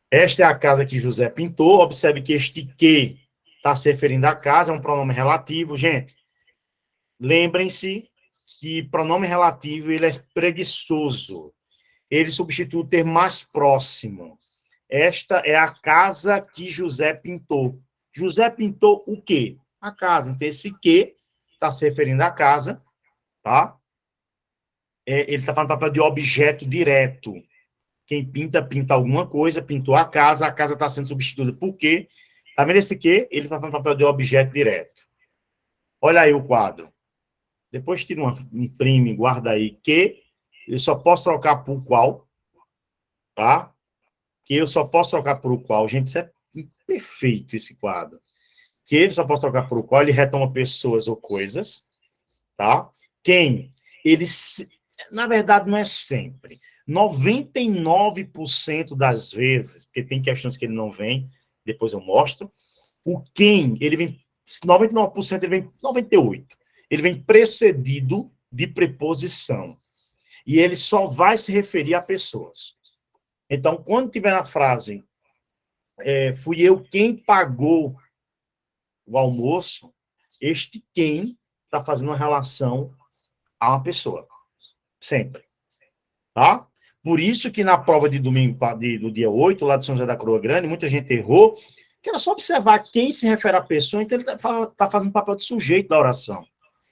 Esta é a casa que José pintou. Observe que este que está se referindo à casa é um pronome relativo. Gente, lembrem-se que pronome relativo ele é preguiçoso. Ele substitui o termo mais próximo. Esta é a casa que José pintou. José pintou o quê? A casa. Então, esse que está se referindo à casa, tá? Ele está falando papel de objeto direto. Quem pinta, pinta alguma coisa, pintou a casa está sendo substituída. Por quê? Tá vendo esse quê? Ele está falando papel de objeto direto. Olha aí o quadro. Depois tira imprime, guarda aí. Que eu só posso trocar por qual, tá? Que eu só posso trocar por o qual. Gente, isso é perfeito esse quadro. Que ele só posso trocar por o qual, ele retoma pessoas ou coisas, tá? Quem? eles, na verdade, não é sempre. 99% das vezes, porque tem questões que ele não vem, depois eu mostro, o quem, ele vem, 99% ele vem, 98%, ele vem precedido de preposição. E ele só vai se referir a pessoas. Então, quando tiver na frase, fui eu quem pagou o almoço, este quem está fazendo uma relação a uma pessoa. Sempre. Tá? Por isso que na prova de domingo, do dia 8, lá de São José da Coroa Grande, muita gente errou, que era só observar quem se refere à pessoa, então ele está fazendo papel de sujeito da oração.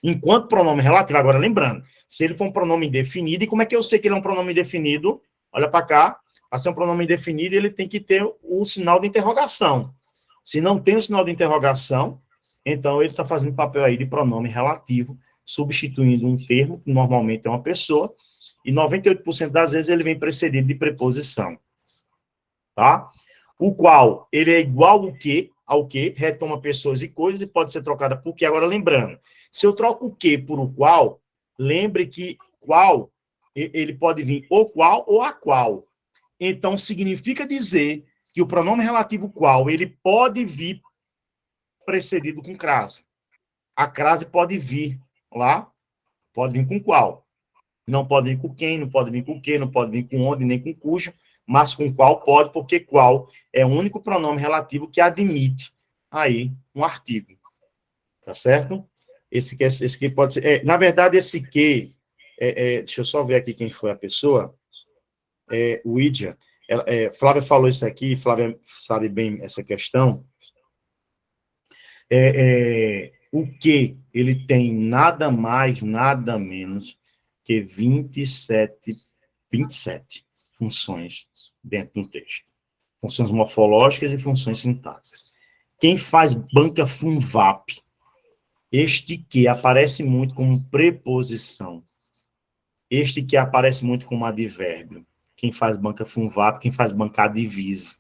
Enquanto pronome relativo, agora lembrando, se ele for um pronome indefinido, e como é que eu sei que ele é um pronome indefinido? Olha para cá, para ser um pronome indefinido, ele tem que ter o sinal de interrogação. Se não tem o sinal de interrogação, então ele está fazendo papel aí de pronome relativo, substituindo um termo, que normalmente é uma pessoa, e 98% das vezes ele vem precedido de preposição. Tá? O qual, ele é igual ao que, retoma pessoas e coisas, e pode ser trocada por que. Agora, lembrando, se eu troco o que por o qual, lembre que qual, ele pode vir o qual ou a qual. Então, significa dizer que o pronome relativo qual, ele pode vir precedido com crase. A crase pode vir lá, pode vir com qual. Não pode vir com quem, não pode vir com o que, não pode vir com onde, nem com cujo, mas com qual pode, porque qual é o único pronome relativo que admite aí um artigo. Tá certo? Esse que pode ser... na verdade, esse que... deixa eu só ver aqui quem foi a pessoa. O Idia. Flávia falou isso aqui, Flávia sabe bem essa questão. O que ele tem nada mais, nada menos que 27 funções dentro de um texto. Funções morfológicas e funções sintáticas. Quem faz banca FUNVAP, este que aparece muito como preposição, este que aparece muito como advérbio. Quem faz banca FUNVAP, quem faz banca advise.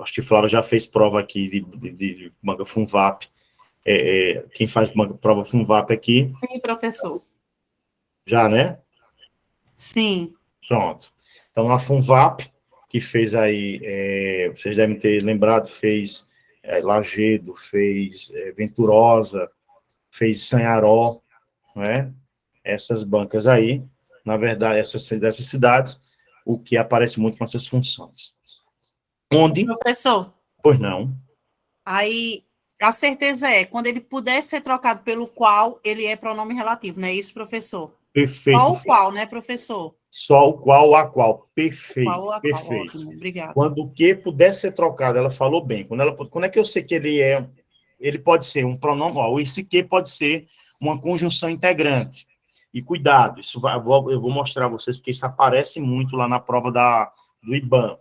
Acho que o Flávio já fez prova aqui de banca FUNVAP. Quem faz prova FUNVAP aqui? Sim, professor. Já, né? Sim. Pronto. Então, a FUNVAP, que fez aí, vocês devem ter lembrado, fez Lagedo, fez Venturosa, fez Sanharó, né? Essas bancas aí, na verdade, dessas cidades, o que aparece muito com essas funções. Onde? Professor. Pois não. Aí, a certeza é, quando ele puder ser trocado pelo qual, ele é pronome relativo, não é isso, professor? Perfeito. Só o qual, né, professor? Só o qual ou a qual. O qual Perfeito, ou a qual, perfeito. ótimo, obrigada. Quando o que puder ser trocado, ela falou bem. Quando é que eu sei que ele pode ser um pronome, esse que pode ser uma conjunção integrante. E cuidado, eu vou mostrar a vocês, porque isso aparece muito lá na prova do IBAN.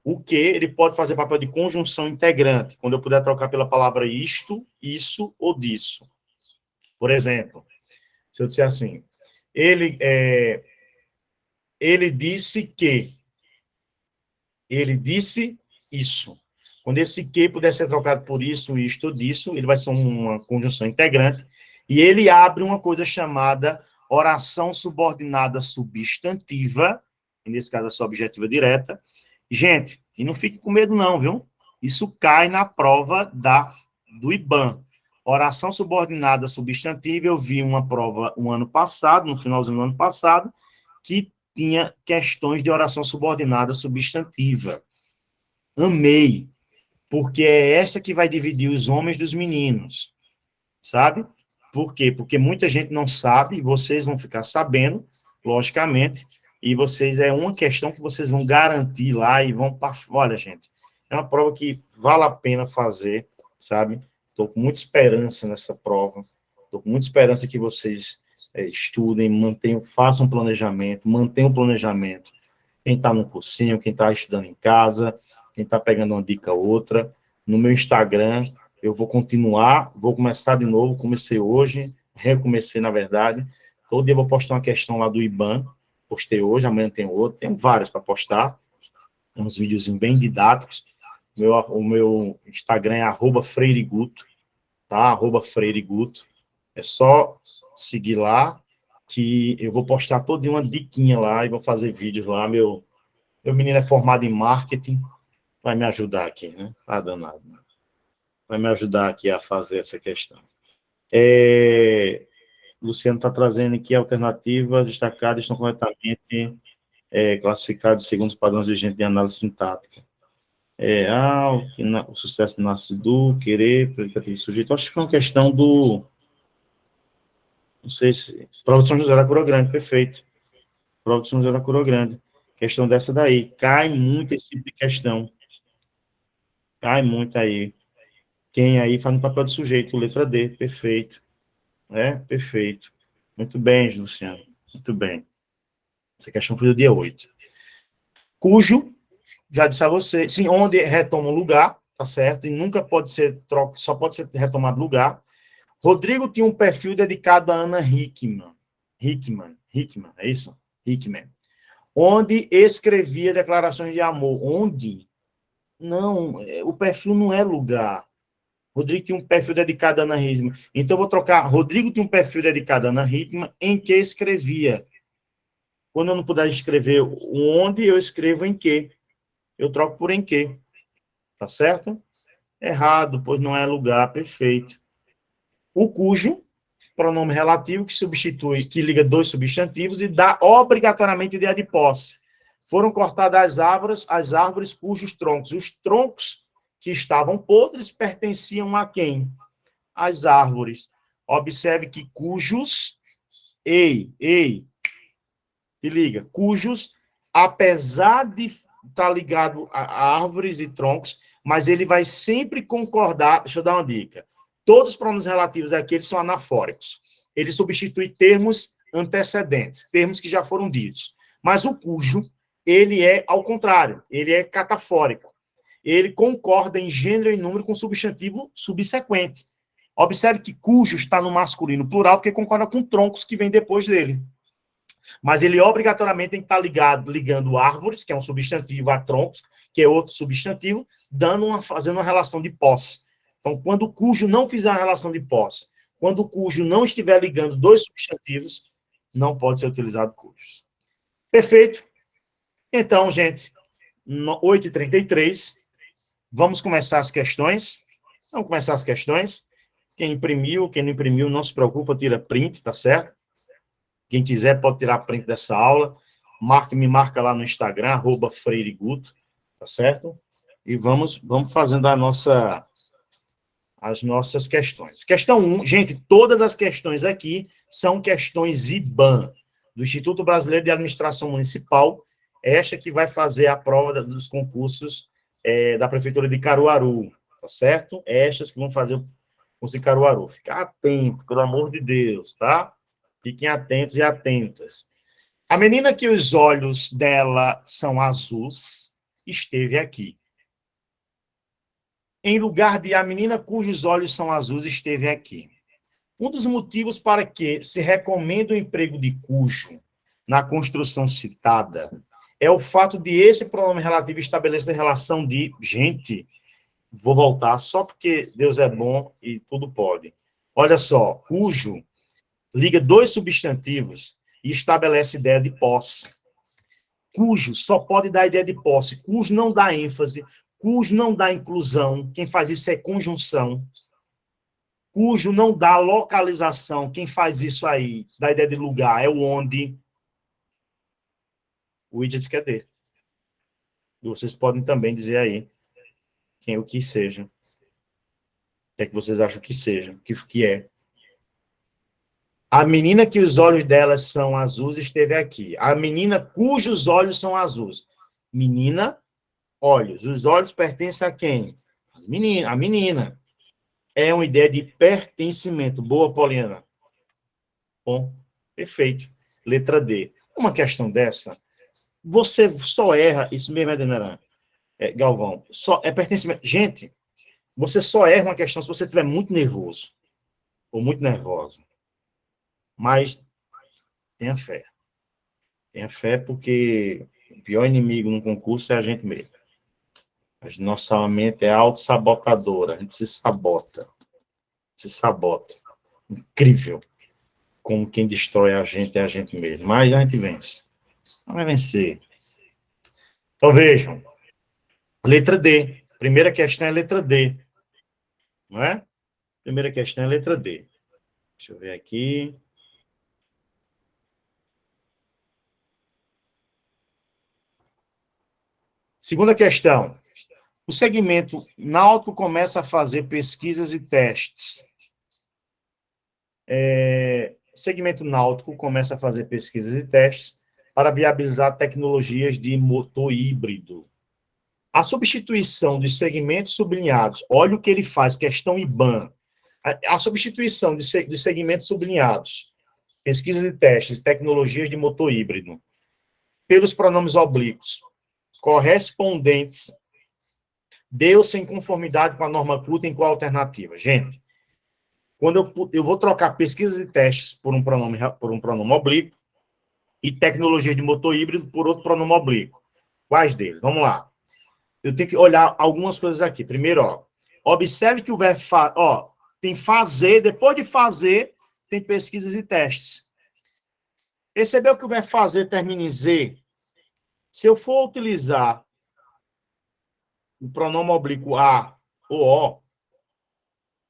O que ele pode fazer papel de conjunção integrante, quando eu puder trocar pela palavra isto, isso ou disso. Por exemplo, se eu disser assim, ele disse que, ele disse isso. Quando esse que puder ser trocado por isso, isto, disso, ele vai ser uma conjunção integrante, e ele abre uma coisa chamada oração subordinada substantiva, nesse caso a sua objetiva direta. Gente, e não fique com medo não, viu? Isso cai na prova do IBAN. Oração subordinada substantiva, eu vi uma prova um ano passado, no finalzinho do ano passado, que tinha questões de oração subordinada substantiva. Amei, porque é essa que vai dividir os homens dos meninos, sabe? Por quê? Porque muita gente não sabe, e vocês vão ficar sabendo, logicamente, e vocês, é uma questão que vocês vão garantir lá e vão... Olha, gente, é uma prova que vale a pena fazer, sabe? Estou com muita esperança nessa prova, estou com muita esperança que vocês estudem, façam um planejamento, mantenham o planejamento. Quem está no cursinho, quem está estudando em casa, quem está pegando uma dica ou outra. No meu Instagram, eu vou continuar, vou começar de novo, comecei hoje, recomecei, na verdade. Todo dia eu vou postar uma questão lá do IBAN, postei hoje, amanhã tem outro, tem vários para postar, uns videozinhos bem didáticos. O meu Instagram é @freiriguto, tá? @freiriguto. É só seguir lá que eu vou postar toda uma diquinha lá e vou fazer vídeos lá. Meu menino é formado em marketing, vai me ajudar aqui, né? Tá danado, né? Vai me ajudar aqui a fazer essa questão. Luciano está trazendo aqui alternativas destacadas estão corretamente classificadas segundo os padrões vigentes de análise sintática. O sucesso nasce do querer, predicativo e sujeito. Acho que é uma questão do... Não sei se... Prova de São José da Coroa Grande, perfeito. Prova de São José da Coroa Grande. Questão dessa daí. Cai muito esse tipo de questão. Cai muito aí. Quem aí faz no papel de sujeito, letra D, perfeito. Perfeito. Muito bem, Luciano. Muito bem. Essa questão foi do dia 8. Cujo, já disse a você, sim, onde retoma o lugar, tá certo? E nunca pode ser troca, só pode ser retomado lugar. Rodrigo tinha um perfil dedicado a Ana Hickman. Hickman, é isso? Hickman. Onde escrevia declarações de amor. Onde? Não, o perfil não é lugar. Rodrigo tinha um perfil dedicado a Ana Hickman. Então, eu vou trocar. Rodrigo tinha um perfil dedicado a Ana Hickman em que escrevia. Quando eu não puder escrever onde, eu escrevo em que. Eu troco por em que. Tá certo? Errado, pois não é lugar, perfeito. O cujo, pronome relativo, que substitui, que liga dois substantivos e dá obrigatoriamente ideia de posse. Foram cortadas as árvores cujos troncos. Os troncos que estavam podres pertenciam a quem? As árvores. Observe que cujos, se liga, cujos, apesar de estar ligado a árvores e troncos, mas ele vai sempre concordar, deixa eu dar uma dica, todos os pronomes relativos aqui, eles são anafóricos, ele substitui termos antecedentes, termos que já foram ditos, mas o cujo, ele é ao contrário, ele é catafórico, ele concorda em gênero e número com substantivo subsequente. Observe que cujo está no masculino plural, porque concorda com troncos que vem depois dele. Mas ele obrigatoriamente tem que estar ligando árvores, que é um substantivo, a troncos, que é outro substantivo, fazendo uma relação de posse. Então, quando o cujo não fizer uma relação de posse, quando o cujo não estiver ligando dois substantivos, não pode ser utilizado cujos. Perfeito? Então, gente, 8h33, vamos começar as questões. Vamos começar as questões. Quem imprimiu, quem não imprimiu, não se preocupa, tira print, tá certo? Quem quiser pode tirar print dessa aula. Me marca lá no Instagram, @FreireGuto, tá certo? E vamos fazendo as nossas questões. Questão 1, gente, todas as questões aqui são questões IBAN, do Instituto Brasileiro de Administração Municipal, esta que vai fazer a prova dos concursos da Prefeitura de Caruaru, tá certo? Estas que vão fazer o concurso de Caruaru. Fica atento, pelo amor de Deus, tá? Fiquem atentos e atentas. A menina que os olhos dela são azuis esteve aqui. Em lugar de a menina cujos olhos são azuis esteve aqui. Um dos motivos para que se recomenda o emprego de cujo na construção citada é o fato de esse pronome relativo estabelecer relação de... Gente, vou voltar só porque Deus é bom e tudo pode. Olha só, cujo liga dois substantivos e estabelece ideia de posse. Cujo só pode dar ideia de posse. Cujo não dá ênfase. Cujo não dá inclusão. Quem faz isso é conjunção. Cujo não dá localização. Quem faz isso aí, dá ideia de lugar, é o onde. O widget quer ter. E vocês podem também dizer aí o que seja. O que é que vocês acham que seja, o que é. A menina que os olhos dela são azuis esteve aqui. A menina cujos olhos são azuis. Menina, olhos. Os olhos pertencem a quem? A menina. É uma ideia de pertencimento. Boa, Poliana. Bom, perfeito. Letra D. Uma questão dessa, você só erra, isso mesmo, Edeneran, Galvão, é pertencimento. Gente, você só erra uma questão se você estiver muito nervoso ou muito nervosa. Mas tenha fé. Tenha fé porque o pior inimigo no concurso é a gente mesmo. Nossa mente é autossabotadora, a gente se sabota. Incrível. como quem destrói a gente é a gente mesmo. Mas a gente vence. Vai vencer. Então, vejam. Letra D. Primeira questão é letra D. Não é? Primeira questão é letra D. Deixa eu ver aqui. Segunda questão. O segmento náutico começa a fazer pesquisas e testes. O segmento náutico começa a fazer pesquisas e testes para viabilizar tecnologias de motor híbrido. A substituição dos segmentos sublinhados, olha o que ele faz, questão IBAN. A substituição dos segmentos sublinhados, pesquisas e testes, tecnologias de motor híbrido, pelos pronomes oblíquos, correspondentes, deu-se em conformidade com a norma culta em qual alternativa? Gente, quando eu vou trocar pesquisas e testes por um pronome oblíquo e tecnologia de motor híbrido por outro pronome oblíquo. Quais deles? Vamos lá. Eu tenho que olhar algumas coisas aqui. Primeiro, ó, observe que o verbo tem fazer, depois de fazer, tem pesquisas e testes. Percebeu que o verbo fazer termina em Z? Se eu for utilizar o pronome oblíquo a ou o,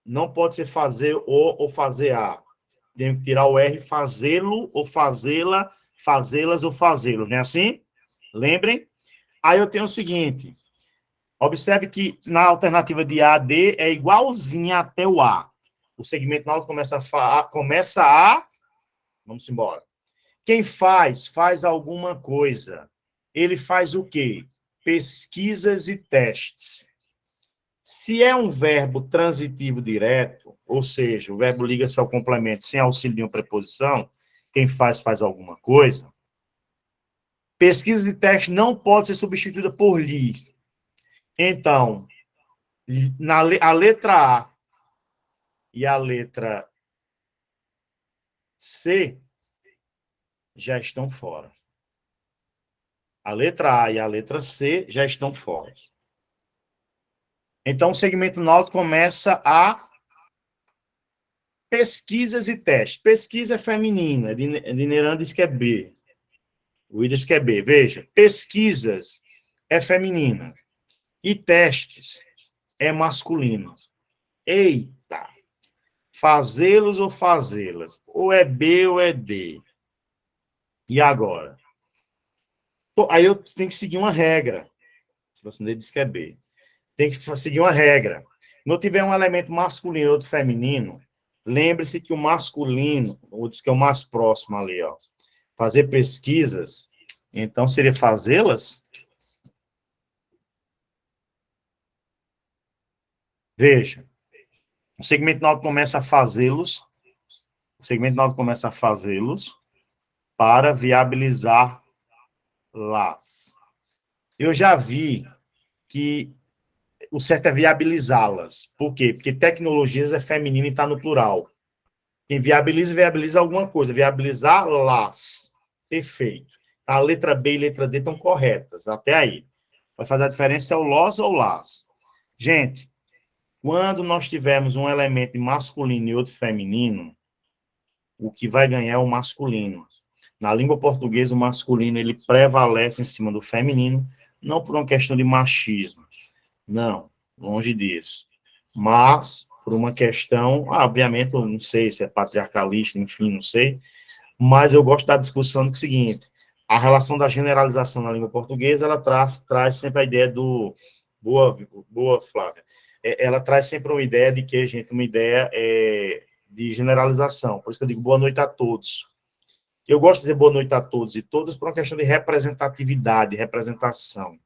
não pode ser fazer o ou fazer a. Tenho que tirar o R, fazê-lo ou fazê-la, fazê-las ou fazê-lo, não é assim? Lembrem? Aí eu tenho o seguinte, observe que na alternativa de A a D é igualzinha até o A. O segmento náutico começa a... Vamos embora. Quem faz alguma coisa. Ele faz o quê? Pesquisas e testes. Se é um verbo transitivo direto, ou seja, o verbo liga-se ao complemento sem auxílio de uma preposição, quem faz alguma coisa, pesquisa e teste não pode ser substituída por li. Então, a letra A e a letra C já estão fora. A letra A e a letra C já estão fora. Então, o segmento náutico começa a pesquisas e testes. Pesquisa é feminina, Dinerand diz que é B. O Ida diz que é B. Veja, pesquisas é feminina e testes é masculino. Eita! Fazê-los ou fazê-las? Ou é B ou é D? E agora? Pô, aí eu tenho que seguir uma regra. Se você diz que é B. Tem que seguir uma regra. Não tiver um elemento masculino ou outro feminino, lembre-se que o masculino, ou diz que é o mais próximo ali, ó, fazer pesquisas, então seria fazê-las? Veja, o segmento náutico começa a fazê-los, para viabilizar las. Eu já vi que o certo é viabilizá-las. Por quê? Porque tecnologias é feminino e está no plural. Quem viabiliza alguma coisa. Viabilizar-las. Perfeito. A letra B e letra D estão corretas. Até aí. Vai fazer a diferença é o los ou las. Gente, quando nós tivermos um elemento masculino e outro feminino, o que vai ganhar é o masculino. Na língua portuguesa, o masculino ele prevalece em cima do feminino, não por uma questão de machismo. Não, longe disso. Mas, por uma questão, obviamente, eu não sei se é patriarcalista, enfim, não sei, mas eu gosto da discussão do seguinte, a relação da generalização na língua portuguesa, ela traz sempre a ideia do... Boa, Flávia. Ela traz sempre uma ideia de que, gente, uma ideia de generalização. Por isso que eu digo boa noite a todos. Eu gosto de dizer boa noite a todos e todas por uma questão de representatividade, representação.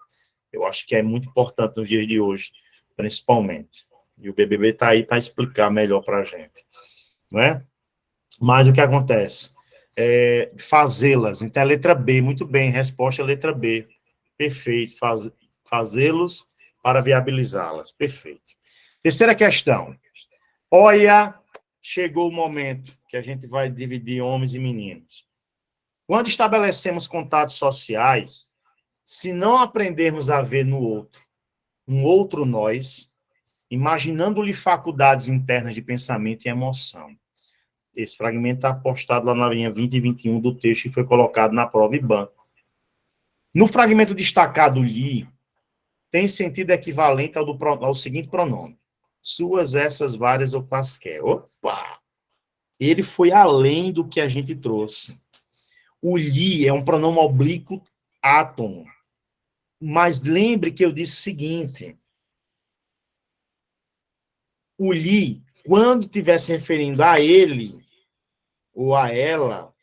Eu acho que é muito importante nos dias de hoje, principalmente. E o BBB está aí para explicar melhor para a gente. Não é? Mas o que acontece? Fazê-las. Então, a letra B, muito bem, resposta é a letra B. Perfeito. Fazê-los para viabilizá-las. Perfeito. Terceira questão. Olha, chegou o momento que a gente vai dividir homens e meninos. Quando estabelecemos contatos sociais, se não aprendermos a ver no outro um outro nós, imaginando-lhe faculdades internas de pensamento e emoção, Esse fragmento está postado lá na linha 20 e 21 do texto e foi colocado na prova IBAN. No fragmento destacado li, tem sentido equivalente ao seguinte pronome. Suas, essas, várias ou quaisquer. Opa! Ele foi além do que a gente trouxe. O li é um pronome oblíquo átomo. Mas lembre que eu disse o seguinte. O li, quando estiver se referindo a ele ou a ela,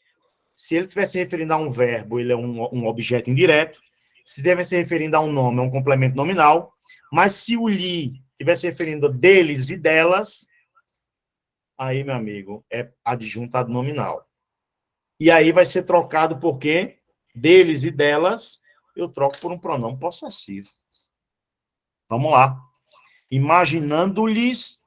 se ele estiver se referindo a um verbo, ele é um objeto indireto. Se estiver se referindo a um nome, é um complemento nominal. Mas se o li estiver se referindo a deles e delas, aí, meu amigo, é adjuntado nominal. E aí vai ser trocado por quê? Deles e delas, eu troco por um pronome possessivo. Vamos lá. Imaginando-lhes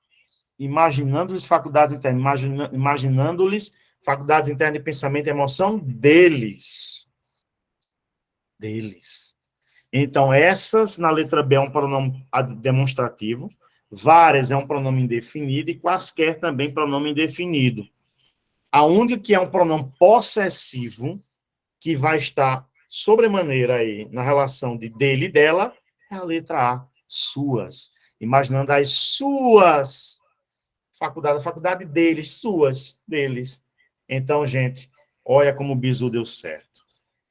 faculdades internas, imaginando-lhes faculdades internas de pensamento e emoção deles. Deles. Então, essas, na letra B, é um pronome demonstrativo, várias é um pronome indefinido e quaisquer também pronome indefinido. Aonde que é um pronome possessivo, que vai estar sobremaneira aí na relação de dele e dela, é a letra A, suas. Imaginando as suas faculdades, a faculdade deles, suas, deles. Então, gente, olha como o bizu deu certo.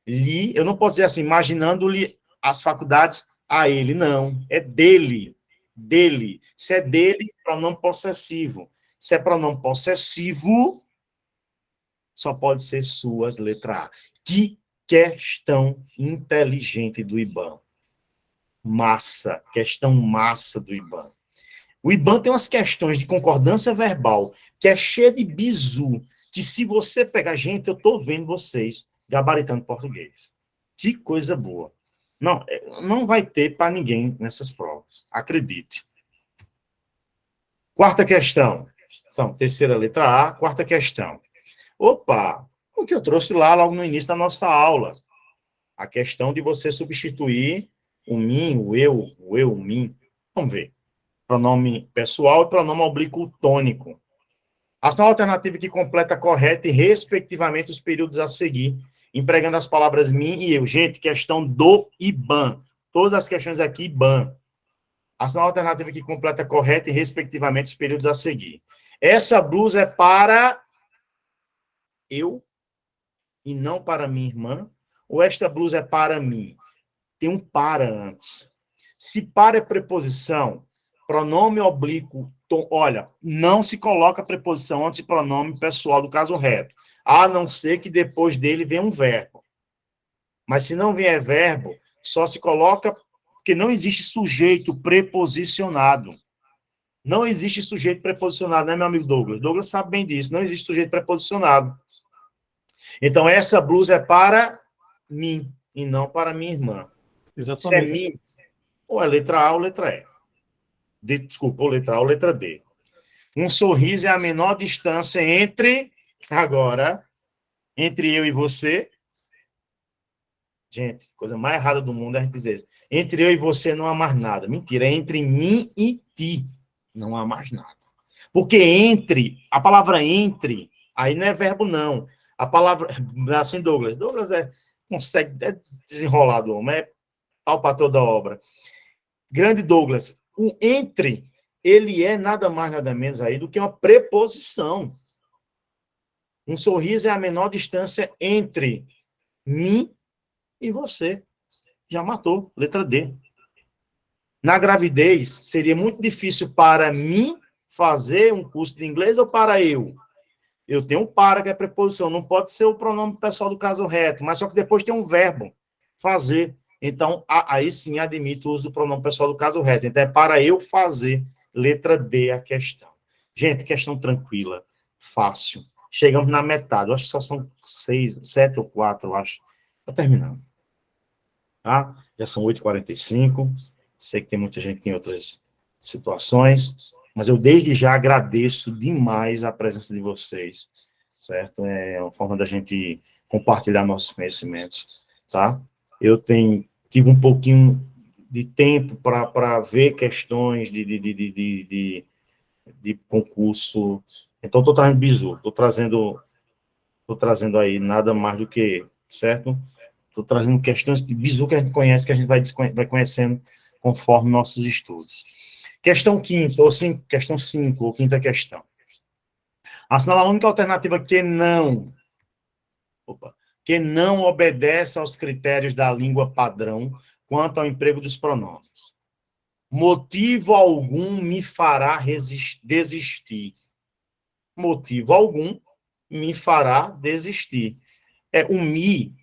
Li, eu não posso dizer assim, imaginando-lhe as faculdades a ele, não. É dele. Dele. Se é dele, pronome possessivo. Se é pronome possessivo, só pode ser suas, letra A. Que questão inteligente do IBAN. Massa. Questão massa do IBAN. O IBAN tem umas questões de concordância verbal que é cheia de bizu, que se você pegar, gente, eu estou vendo vocês gabaritando português. Que coisa boa. Não vai ter para ninguém nessas provas. Acredite. Quarta questão. Terceira letra A, quarta questão. Opa, o que eu trouxe lá logo no início da nossa aula. A questão de você substituir o mim, o eu, o mim. Vamos ver. Pronome pessoal e pronome oblíquo tônico. Ação alternativa que completa correta e, respectivamente, os períodos a seguir, empregando as palavras mim e eu. Gente, questão do IBAN. Todas as questões aqui, IBAN. Ação alternativa que completa correta e, respectivamente, os períodos a seguir. Essa blusa é para eu e não para minha irmã? Ou esta blusa é para mim? Tem um para antes. Se para é preposição, pronome oblíquo, olha, não se coloca preposição antes de pronome pessoal do caso reto, a não ser que depois dele venha um verbo. Mas se não vier verbo, só se coloca, porque não existe sujeito preposicionado. Não existe sujeito preposicionado, né, meu amigo Douglas? Douglas sabe bem disso, não existe sujeito preposicionado. Então, essa blusa é para mim, e não para minha irmã. Exatamente. Se é mim, ou é letra A ou letra E. Desculpa, ou letra A ou letra D. Um sorriso é a menor distância entre, agora, entre eu e você. Gente, coisa mais errada do mundo é dizer isso. Entre eu e você não há mais nada. Mentira, é entre mim e ti. Não há mais nada. Porque entre, a palavra entre, aí não é verbo não. A palavra, assim, Douglas consegue desenrolar do homem, é pau para toda obra. Grande Douglas, o entre, ele é nada mais, nada menos aí do que uma preposição. Um sorriso é a menor distância entre mim e você. Já matou, letra D. Na gravidez, seria muito difícil para mim fazer um curso de inglês ou para eu? Eu tenho um para, que é preposição, não pode ser o pronome pessoal do caso reto, mas só que depois tem um verbo, fazer. Então, aí sim admito o uso do pronome pessoal do caso reto. Então, é para eu fazer, letra D a questão. Gente, questão tranquila, fácil. Chegamos na metade, eu acho que só são 6, 7 ou 4, eu acho. Está terminando. Tá? Já são 8h45, sei que tem muita gente em outras situações, mas eu desde já agradeço demais a presença de vocês, certo? É uma forma da gente compartilhar nossos conhecimentos, tá? Eu tive um pouquinho de tempo para ver questões de concurso. Então, estou trazendo bizu, estou trazendo aí nada mais do que, certo? Estou trazendo questões de bizu que a gente conhece, que a gente vai conhecendo conforme nossos estudos. Questão quinta, questão 5, ou quinta questão. Assinalar a única alternativa que não obedece aos critérios da língua padrão quanto ao emprego dos pronomes. Motivo algum me fará desistir. Motivo algum me fará desistir. O me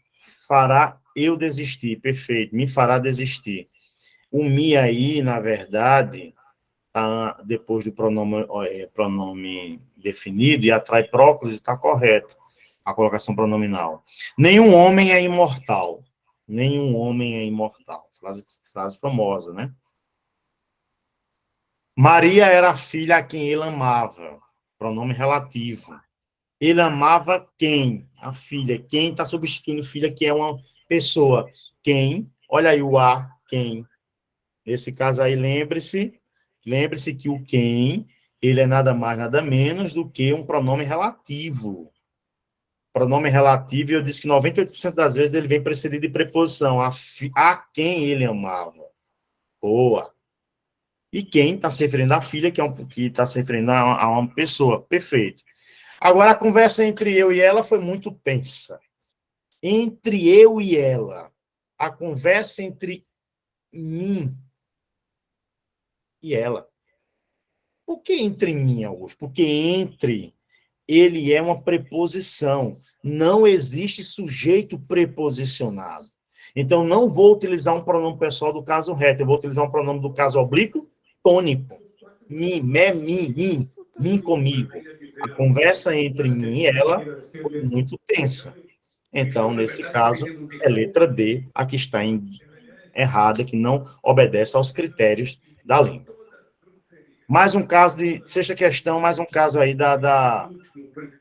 fará eu desistir, perfeito, me fará desistir. O me aí, na verdade, tá depois do pronome definido e atrai próclise, está correto a colocação pronominal. Nenhum homem é imortal. Nenhum homem é imortal. Frase famosa, né? Maria era a filha a quem ele amava. Pronome relativo. Ele amava quem? A filha. Quem está substituindo filha, que é uma pessoa. Quem? Olha aí o a, quem. Nesse caso aí, lembre-se que o quem, ele é nada mais, nada menos do que um pronome relativo. Pronome relativo, eu disse que 98% das vezes ele vem precedido de preposição. A quem ele amava. Boa. E quem está se referindo à filha, que está se referindo a uma pessoa. Perfeito. Agora, a conversa entre eu e ela foi muito tensa. Entre eu e ela. A conversa entre mim e ela. Por que entre mim, Augusto? Porque entre, ele é uma preposição. Não existe sujeito preposicionado. Então, não vou utilizar um pronome pessoal do caso reto. Eu vou utilizar um pronome do caso oblíquo tônico. Mim comigo. A conversa entre mim e ela foi muito tensa. Então, nesse caso, é letra D, a que está errada, que não obedece aos critérios da língua. Mais um caso de sexta questão, mais um caso aí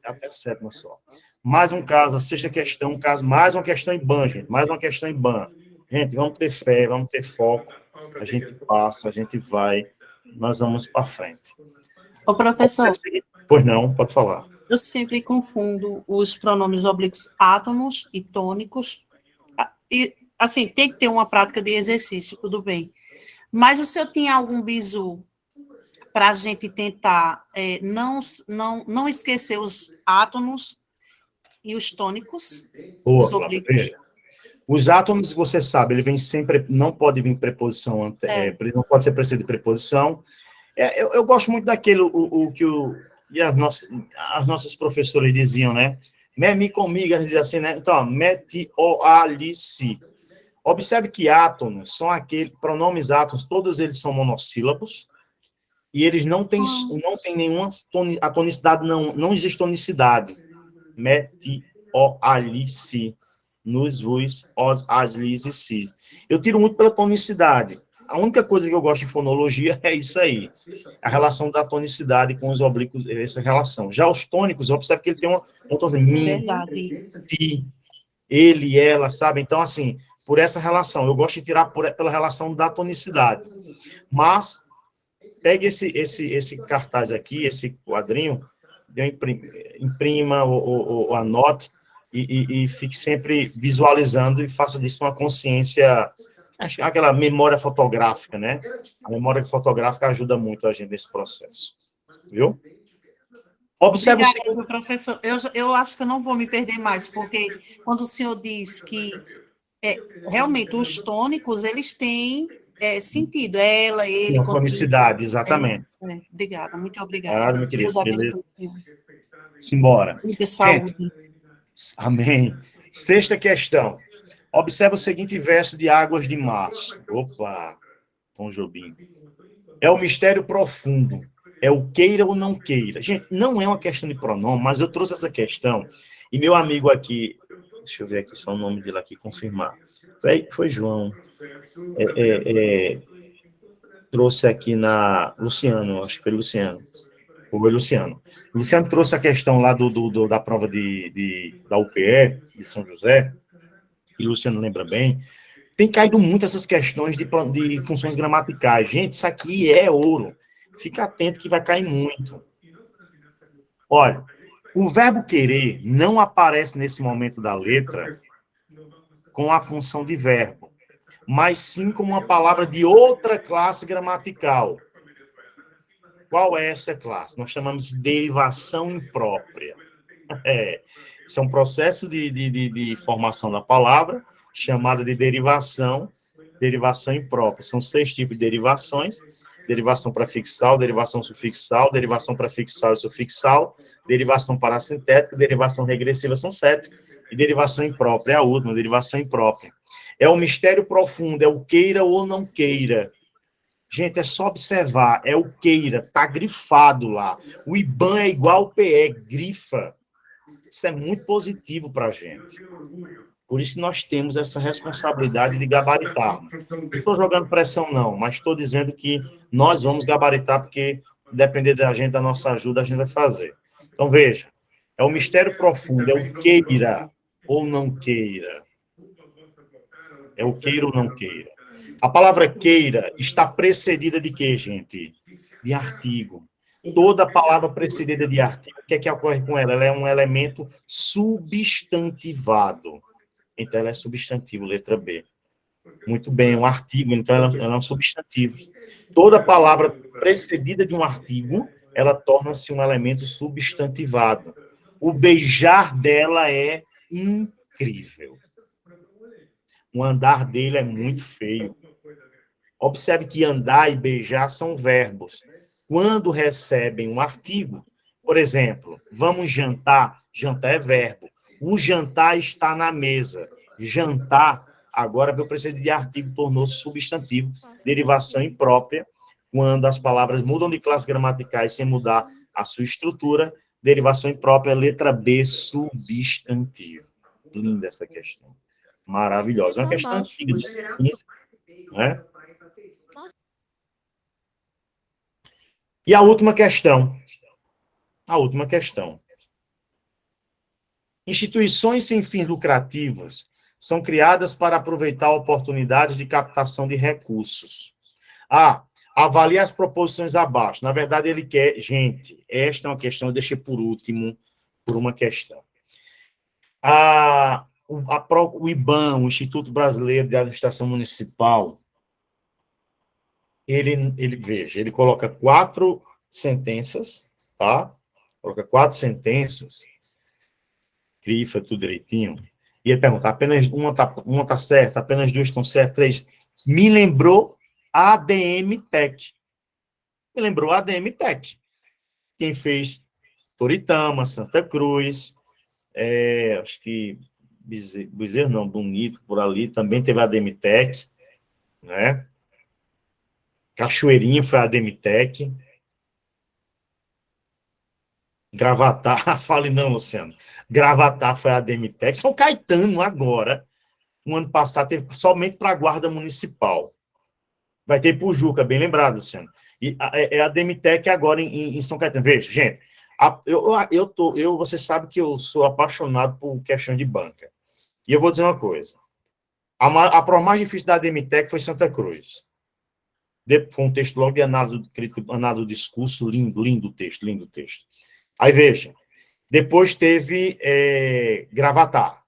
até a sétima só. Mais um caso, a sexta questão, mais uma questão em ban, gente, mais uma questão em ban. Gente, vamos ter fé, vamos ter foco, a gente passa, a gente vai, nós vamos para frente. Ô, professor. Pois não, pode falar. Eu sempre confundo os pronomes oblíquos átonos e tônicos. E, assim, tem que ter uma prática de exercício, tudo bem. Mas o senhor tinha algum bizu para a gente tentar não esquecer os átonos e os tônicos, os oblíquos? Os átonos, você sabe, ele vem sempre, não pode vir preposição, não pode ser precedido de preposição. Eu gosto muito daquele, e as nossas professoras diziam, né? Me comigo, elas diziam assim, né? Então, mete o alice. Observe que átonos são aqueles pronomes átonos, todos eles são monossílabos, e eles não têm nenhuma tonicidade, não existe tonicidade. Mete o alice, nos, os, as, lis e cis. Eu tiro muito pela tonicidade. A única coisa que eu gosto de fonologia é isso aí. A relação da tonicidade com os oblíquos, essa relação. Já os tônicos, eu observo que ele tem uma ti, ele, ela, sabe? Então, assim, por essa relação. Eu gosto de tirar pela relação da tonicidade. Mas, pegue esse cartaz aqui, esse quadrinho, imprima ou anote, e fique sempre visualizando e faça disso uma consciência, aquela memória fotográfica, né? A memória fotográfica ajuda muito a gente nesse processo. Viu? Observe obrigada, professor. Eu acho que eu não vou me perder mais, porque quando o senhor diz que realmente os tônicos, eles têm sentido. Ela, ele... Uma tonicidade, exatamente. Obrigada, muito obrigada. Meu querido, beleza. Simbora. Saúde. Amém. Sexta questão. Observa o seguinte verso de Águas de Março. Opa, Tom Jobim. É o mistério profundo. É o queira ou não queira. Gente, não é uma questão de pronome, mas eu trouxe essa questão. E meu amigo aqui, deixa eu ver aqui só o nome dele aqui, confirmar. Foi João. Trouxe aqui Luciano, acho que foi Luciano. Foi Luciano. O Luciano trouxe a questão lá da prova da UPE, de São José, e o Luciano lembra bem, tem caído muito essas questões de funções gramaticais. Gente, isso aqui é ouro. Fica atento que vai cair muito. Olha, o verbo querer não aparece nesse momento da letra com a função de verbo, mas sim como uma palavra de outra classe gramatical. Qual é essa classe? Nós chamamos de derivação imprópria. Isso é um processo de formação da palavra, chamada de derivação imprópria. São 6 tipos de derivações: derivação prefixal, derivação sufixal, derivação prefixal e sufixal, derivação parassintética, derivação regressiva, são 7, e derivação imprópria, é a última, derivação imprópria. É um mistério profundo, é o queira ou não queira. Gente, é só observar, é o queira, tá grifado lá. O IBAN é igual ao PE, grifa. Isso é muito positivo para a gente. Por isso que nós temos essa responsabilidade de gabaritar. Não estou jogando pressão, não, mas estou dizendo que nós vamos gabaritar, porque, depender da gente, da nossa ajuda, a gente vai fazer. Então, veja, é o mistério profundo, é o queira ou não queira. É o queira ou não queira. A palavra queira está precedida de quê, gente? De artigo. Toda palavra precedida de artigo, o que é que ocorre com ela? Ela é um elemento substantivado. Então, ela é substantivo, letra B. Muito bem, um artigo, então ela é um substantivo. Toda palavra precedida de um artigo, ela torna-se um elemento substantivado. O beijar dela é incrível. O andar dele é muito feio. Observe que andar e beijar são verbos. Quando recebem um artigo, por exemplo, vamos jantar, jantar é verbo. O jantar está na mesa. Jantar, agora eu preciso de artigo, tornou-se substantivo, derivação imprópria, quando as palavras mudam de classe gramaticais sem mudar a sua estrutura, derivação imprópria, letra B, substantivo. Linda essa questão. Maravilhosa. É uma questão antiga, de 15, não é? E a última questão. A última questão. Instituições sem fins lucrativos são criadas para aproveitar oportunidades de captação de recursos. Avalie as proposições abaixo. Na verdade, ele quer... Gente, esta é uma questão, eu deixei por último, por uma questão. O IBAN, o Instituto Brasileiro de Administração Municipal, veja, ele coloca 4 sentenças, tá? Coloca 4 sentenças, grifa tudo direitinho, e ele pergunta, apenas uma tá certa, apenas 2 estão certas, 3. Me lembrou ADM Tech. Me lembrou ADM Tech. Quem fez Toritama, Santa Cruz, acho que Bezerra não, Bonito, por ali, também teve ADM Tech, né? Cachoeirinha foi a Demitec. Gravatar, fale não, Luciano. Gravatar foi a Demitec. São Caetano, agora, no ano passado, teve somente para a Guarda Municipal. Vai ter Pujuca, bem lembrado, Luciano. E a Demitec agora em São Caetano. Veja, gente, você sabe que eu sou apaixonado por questão de banca. E eu vou dizer uma coisa. A prova mais difícil da Demitec foi Santa Cruz. Foi um texto logo de análise crítico, análise do discurso, lindo texto. Aí, veja, depois teve Gravatar.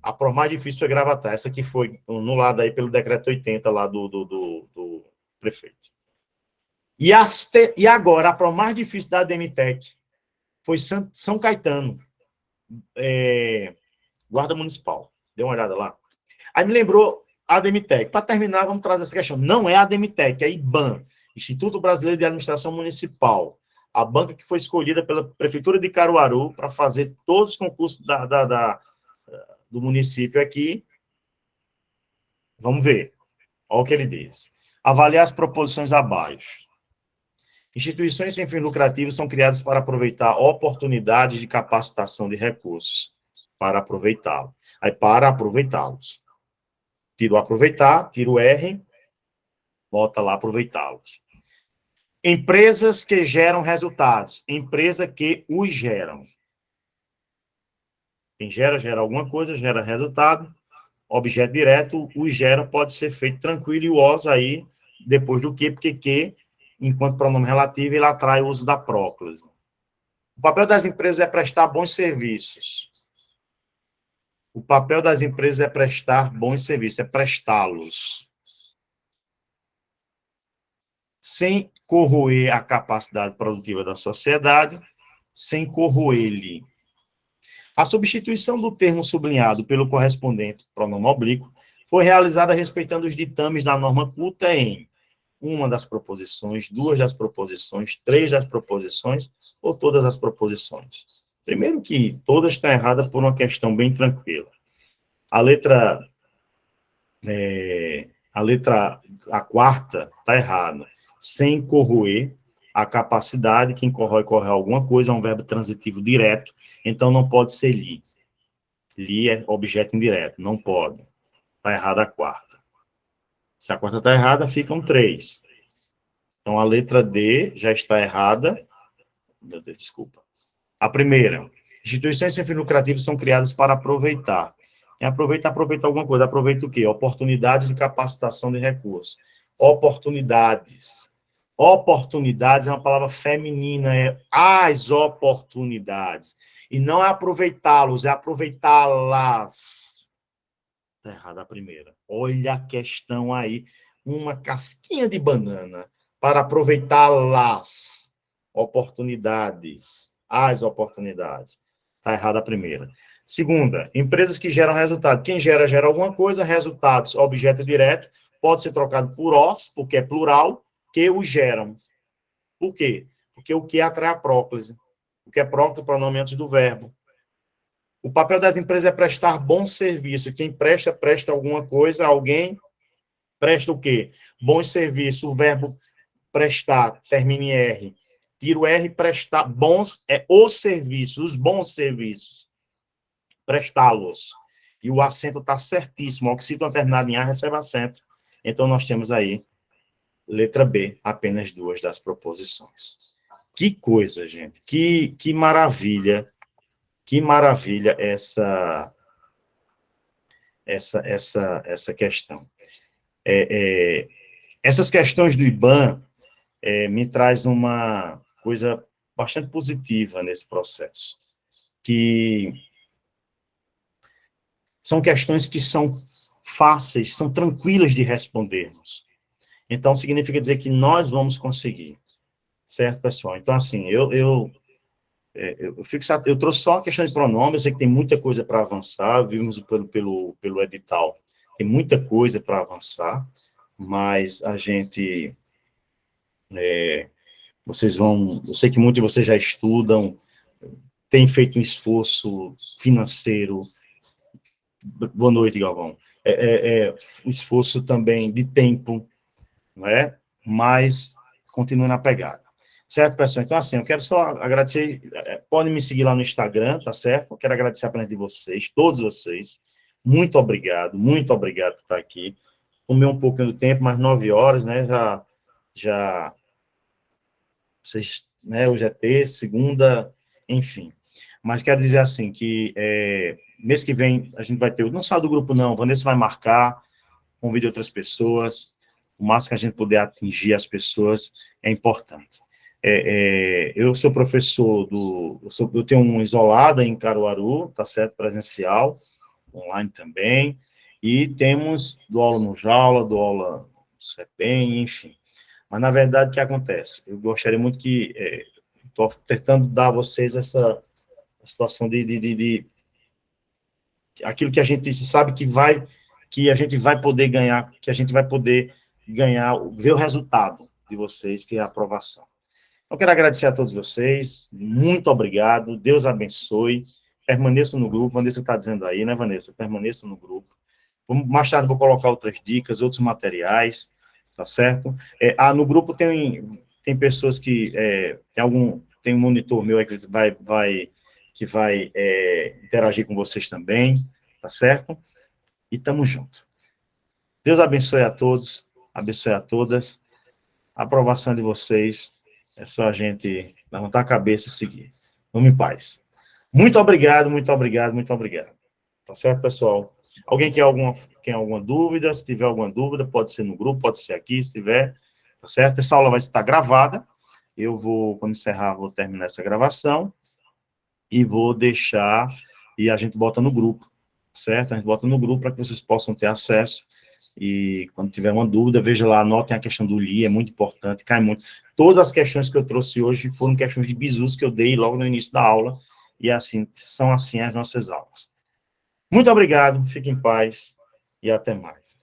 A prova mais difícil foi Gravatar. Essa aqui foi anulada aí pelo decreto 80 lá do prefeito. E agora, a prova mais difícil da Demitec foi São Caetano, Guarda Municipal. Dê uma olhada lá. Aí me lembrou a Demitec. Para terminar, vamos trazer essa questão. Não é a Demitec, é IBAN, Instituto Brasileiro de Administração Municipal. A banca que foi escolhida pela Prefeitura de Caruaru para fazer todos os concursos do município aqui. Vamos ver. Olha o que ele diz. Avaliar as proposições abaixo. Instituições sem fins lucrativos são criadas para aproveitar oportunidades de capacitação de recursos. Para aproveitá-los. Aí, para aproveitá-los. Tiro aproveitar, tiro R, bota lá aproveitá-los. Empresas que geram resultados. Empresa que os geram. Quem gera alguma coisa, gera resultado. Objeto direto, os gera pode ser feito tranquilo e o os aí, depois do que, porque que enquanto pronome relativo, ele atrai o uso da próclise. O papel das empresas é prestar bons serviços. O papel das empresas é prestar bons serviços, é prestá-los, sem corroer a capacidade produtiva da sociedade, sem corroer-lhe. A substituição do termo sublinhado pelo correspondente pronome oblíquo foi realizada respeitando os ditames da norma culta em uma das proposições, duas das proposições, três das proposições ou todas as proposições. Primeiro que todas estão erradas por uma questão bem tranquila. A quarta está errada. Sem corroer a capacidade, quem corrói alguma coisa, é um verbo transitivo direto, então não pode ser li. Li é objeto indireto, não pode. Está errada a quarta. Se a quarta está errada, ficam 3. Então, a letra D já está errada. Meu Deus, desculpa. A primeira, instituições sem fins lucrativos são criadas para aproveitar. E aproveita alguma coisa. Aproveita o quê? Oportunidades de capacitação de recursos. Oportunidades. Oportunidades é uma palavra feminina, é as oportunidades. E não é aproveitá-los, é aproveitá-las. Está errada a primeira. Olha a questão aí. Uma casquinha de banana para aproveitá-las. Oportunidades. As oportunidades. Está errada a primeira. Segunda, empresas que geram resultado. Quem gera alguma coisa, resultados, objeto direto, pode ser trocado por os, porque é plural, que o geram. Por quê? Porque o que atrai a próclise. O que é próclise, pronome antes do verbo. O papel das empresas é prestar bom serviço. Quem presta alguma coisa, alguém presta o quê? Bom serviço. O verbo prestar, termina em R. Tira o R, prestar. Bons é os serviços, os bons serviços. Prestá-los. E o acento está certíssimo. O oxítono terminado em A recebe acento. Então, nós temos aí, letra B, apenas 2 das proposições. Que coisa, gente. Que maravilha. Que maravilha essa questão. Essas questões do IBAN me traz uma coisa bastante positiva nesse processo, que são questões que são fáceis, são tranquilas de respondermos. Então, significa dizer que nós vamos conseguir. Certo, pessoal? Então, assim, eu trouxe só a questão de pronomes, eu sei que tem muita coisa para avançar, vimos pelo edital, tem muita coisa para avançar, mas a gente, eu sei que muitos de vocês já estudam, têm feito um esforço financeiro, boa noite, Galvão, um esforço também de tempo, não é? Mas continue na pegada. Certo, pessoal? Então, assim, eu quero só agradecer, podem me seguir lá no Instagram, tá certo? Eu quero agradecer a presença de vocês, todos vocês, muito obrigado por estar aqui. Tomei um pouquinho do tempo, mas 9 horas, né, vocês, né, hoje é terça, segunda, enfim. Mas quero dizer assim, que mês que vem a gente vai ter, não só do grupo não, Vanessa vai marcar, convide outras pessoas, o máximo que a gente puder atingir as pessoas é importante. Eu sou professor eu tenho um isolado em Caruaru, tá certo, presencial, online também, e temos do aula no Jaula, do aula no CEPEM, enfim. Mas, na verdade, o que acontece? Eu gostaria muito que, estou tentando dar a vocês essa situação de aquilo que a gente sabe que a gente vai poder ganhar, ver o resultado de vocês, que é a aprovação. Eu quero agradecer a todos vocês, muito obrigado, Deus abençoe, permaneçam no grupo, Vanessa está dizendo aí, né, Vanessa? Permaneça no grupo. Mais tarde vou colocar outras dicas, outros materiais, tá certo? No grupo tem pessoas que, tem um monitor meu aí que vai interagir com vocês também, tá certo? E tamo junto. Deus abençoe a todos, abençoe a todas, a aprovação de vocês, é só a gente levantar a cabeça e seguir. Vamos em paz. Muito obrigado, muito obrigado, muito obrigado. Tá certo, pessoal? Alguém quer alguma dúvida? Se tiver alguma dúvida, pode ser no grupo, pode ser aqui, se tiver, tá certo? Essa aula vai estar gravada, eu vou, quando encerrar, vou terminar essa gravação, e vou deixar, e a gente bota no grupo, certo? A gente bota no grupo para que vocês possam ter acesso, e quando tiver uma dúvida, veja lá, anotem a questão do Lie, é muito importante, cai muito. Todas as questões que eu trouxe hoje foram questões de bizus que eu dei logo no início da aula, e assim, são assim as nossas aulas. Muito obrigado, fiquem em paz, e até mais.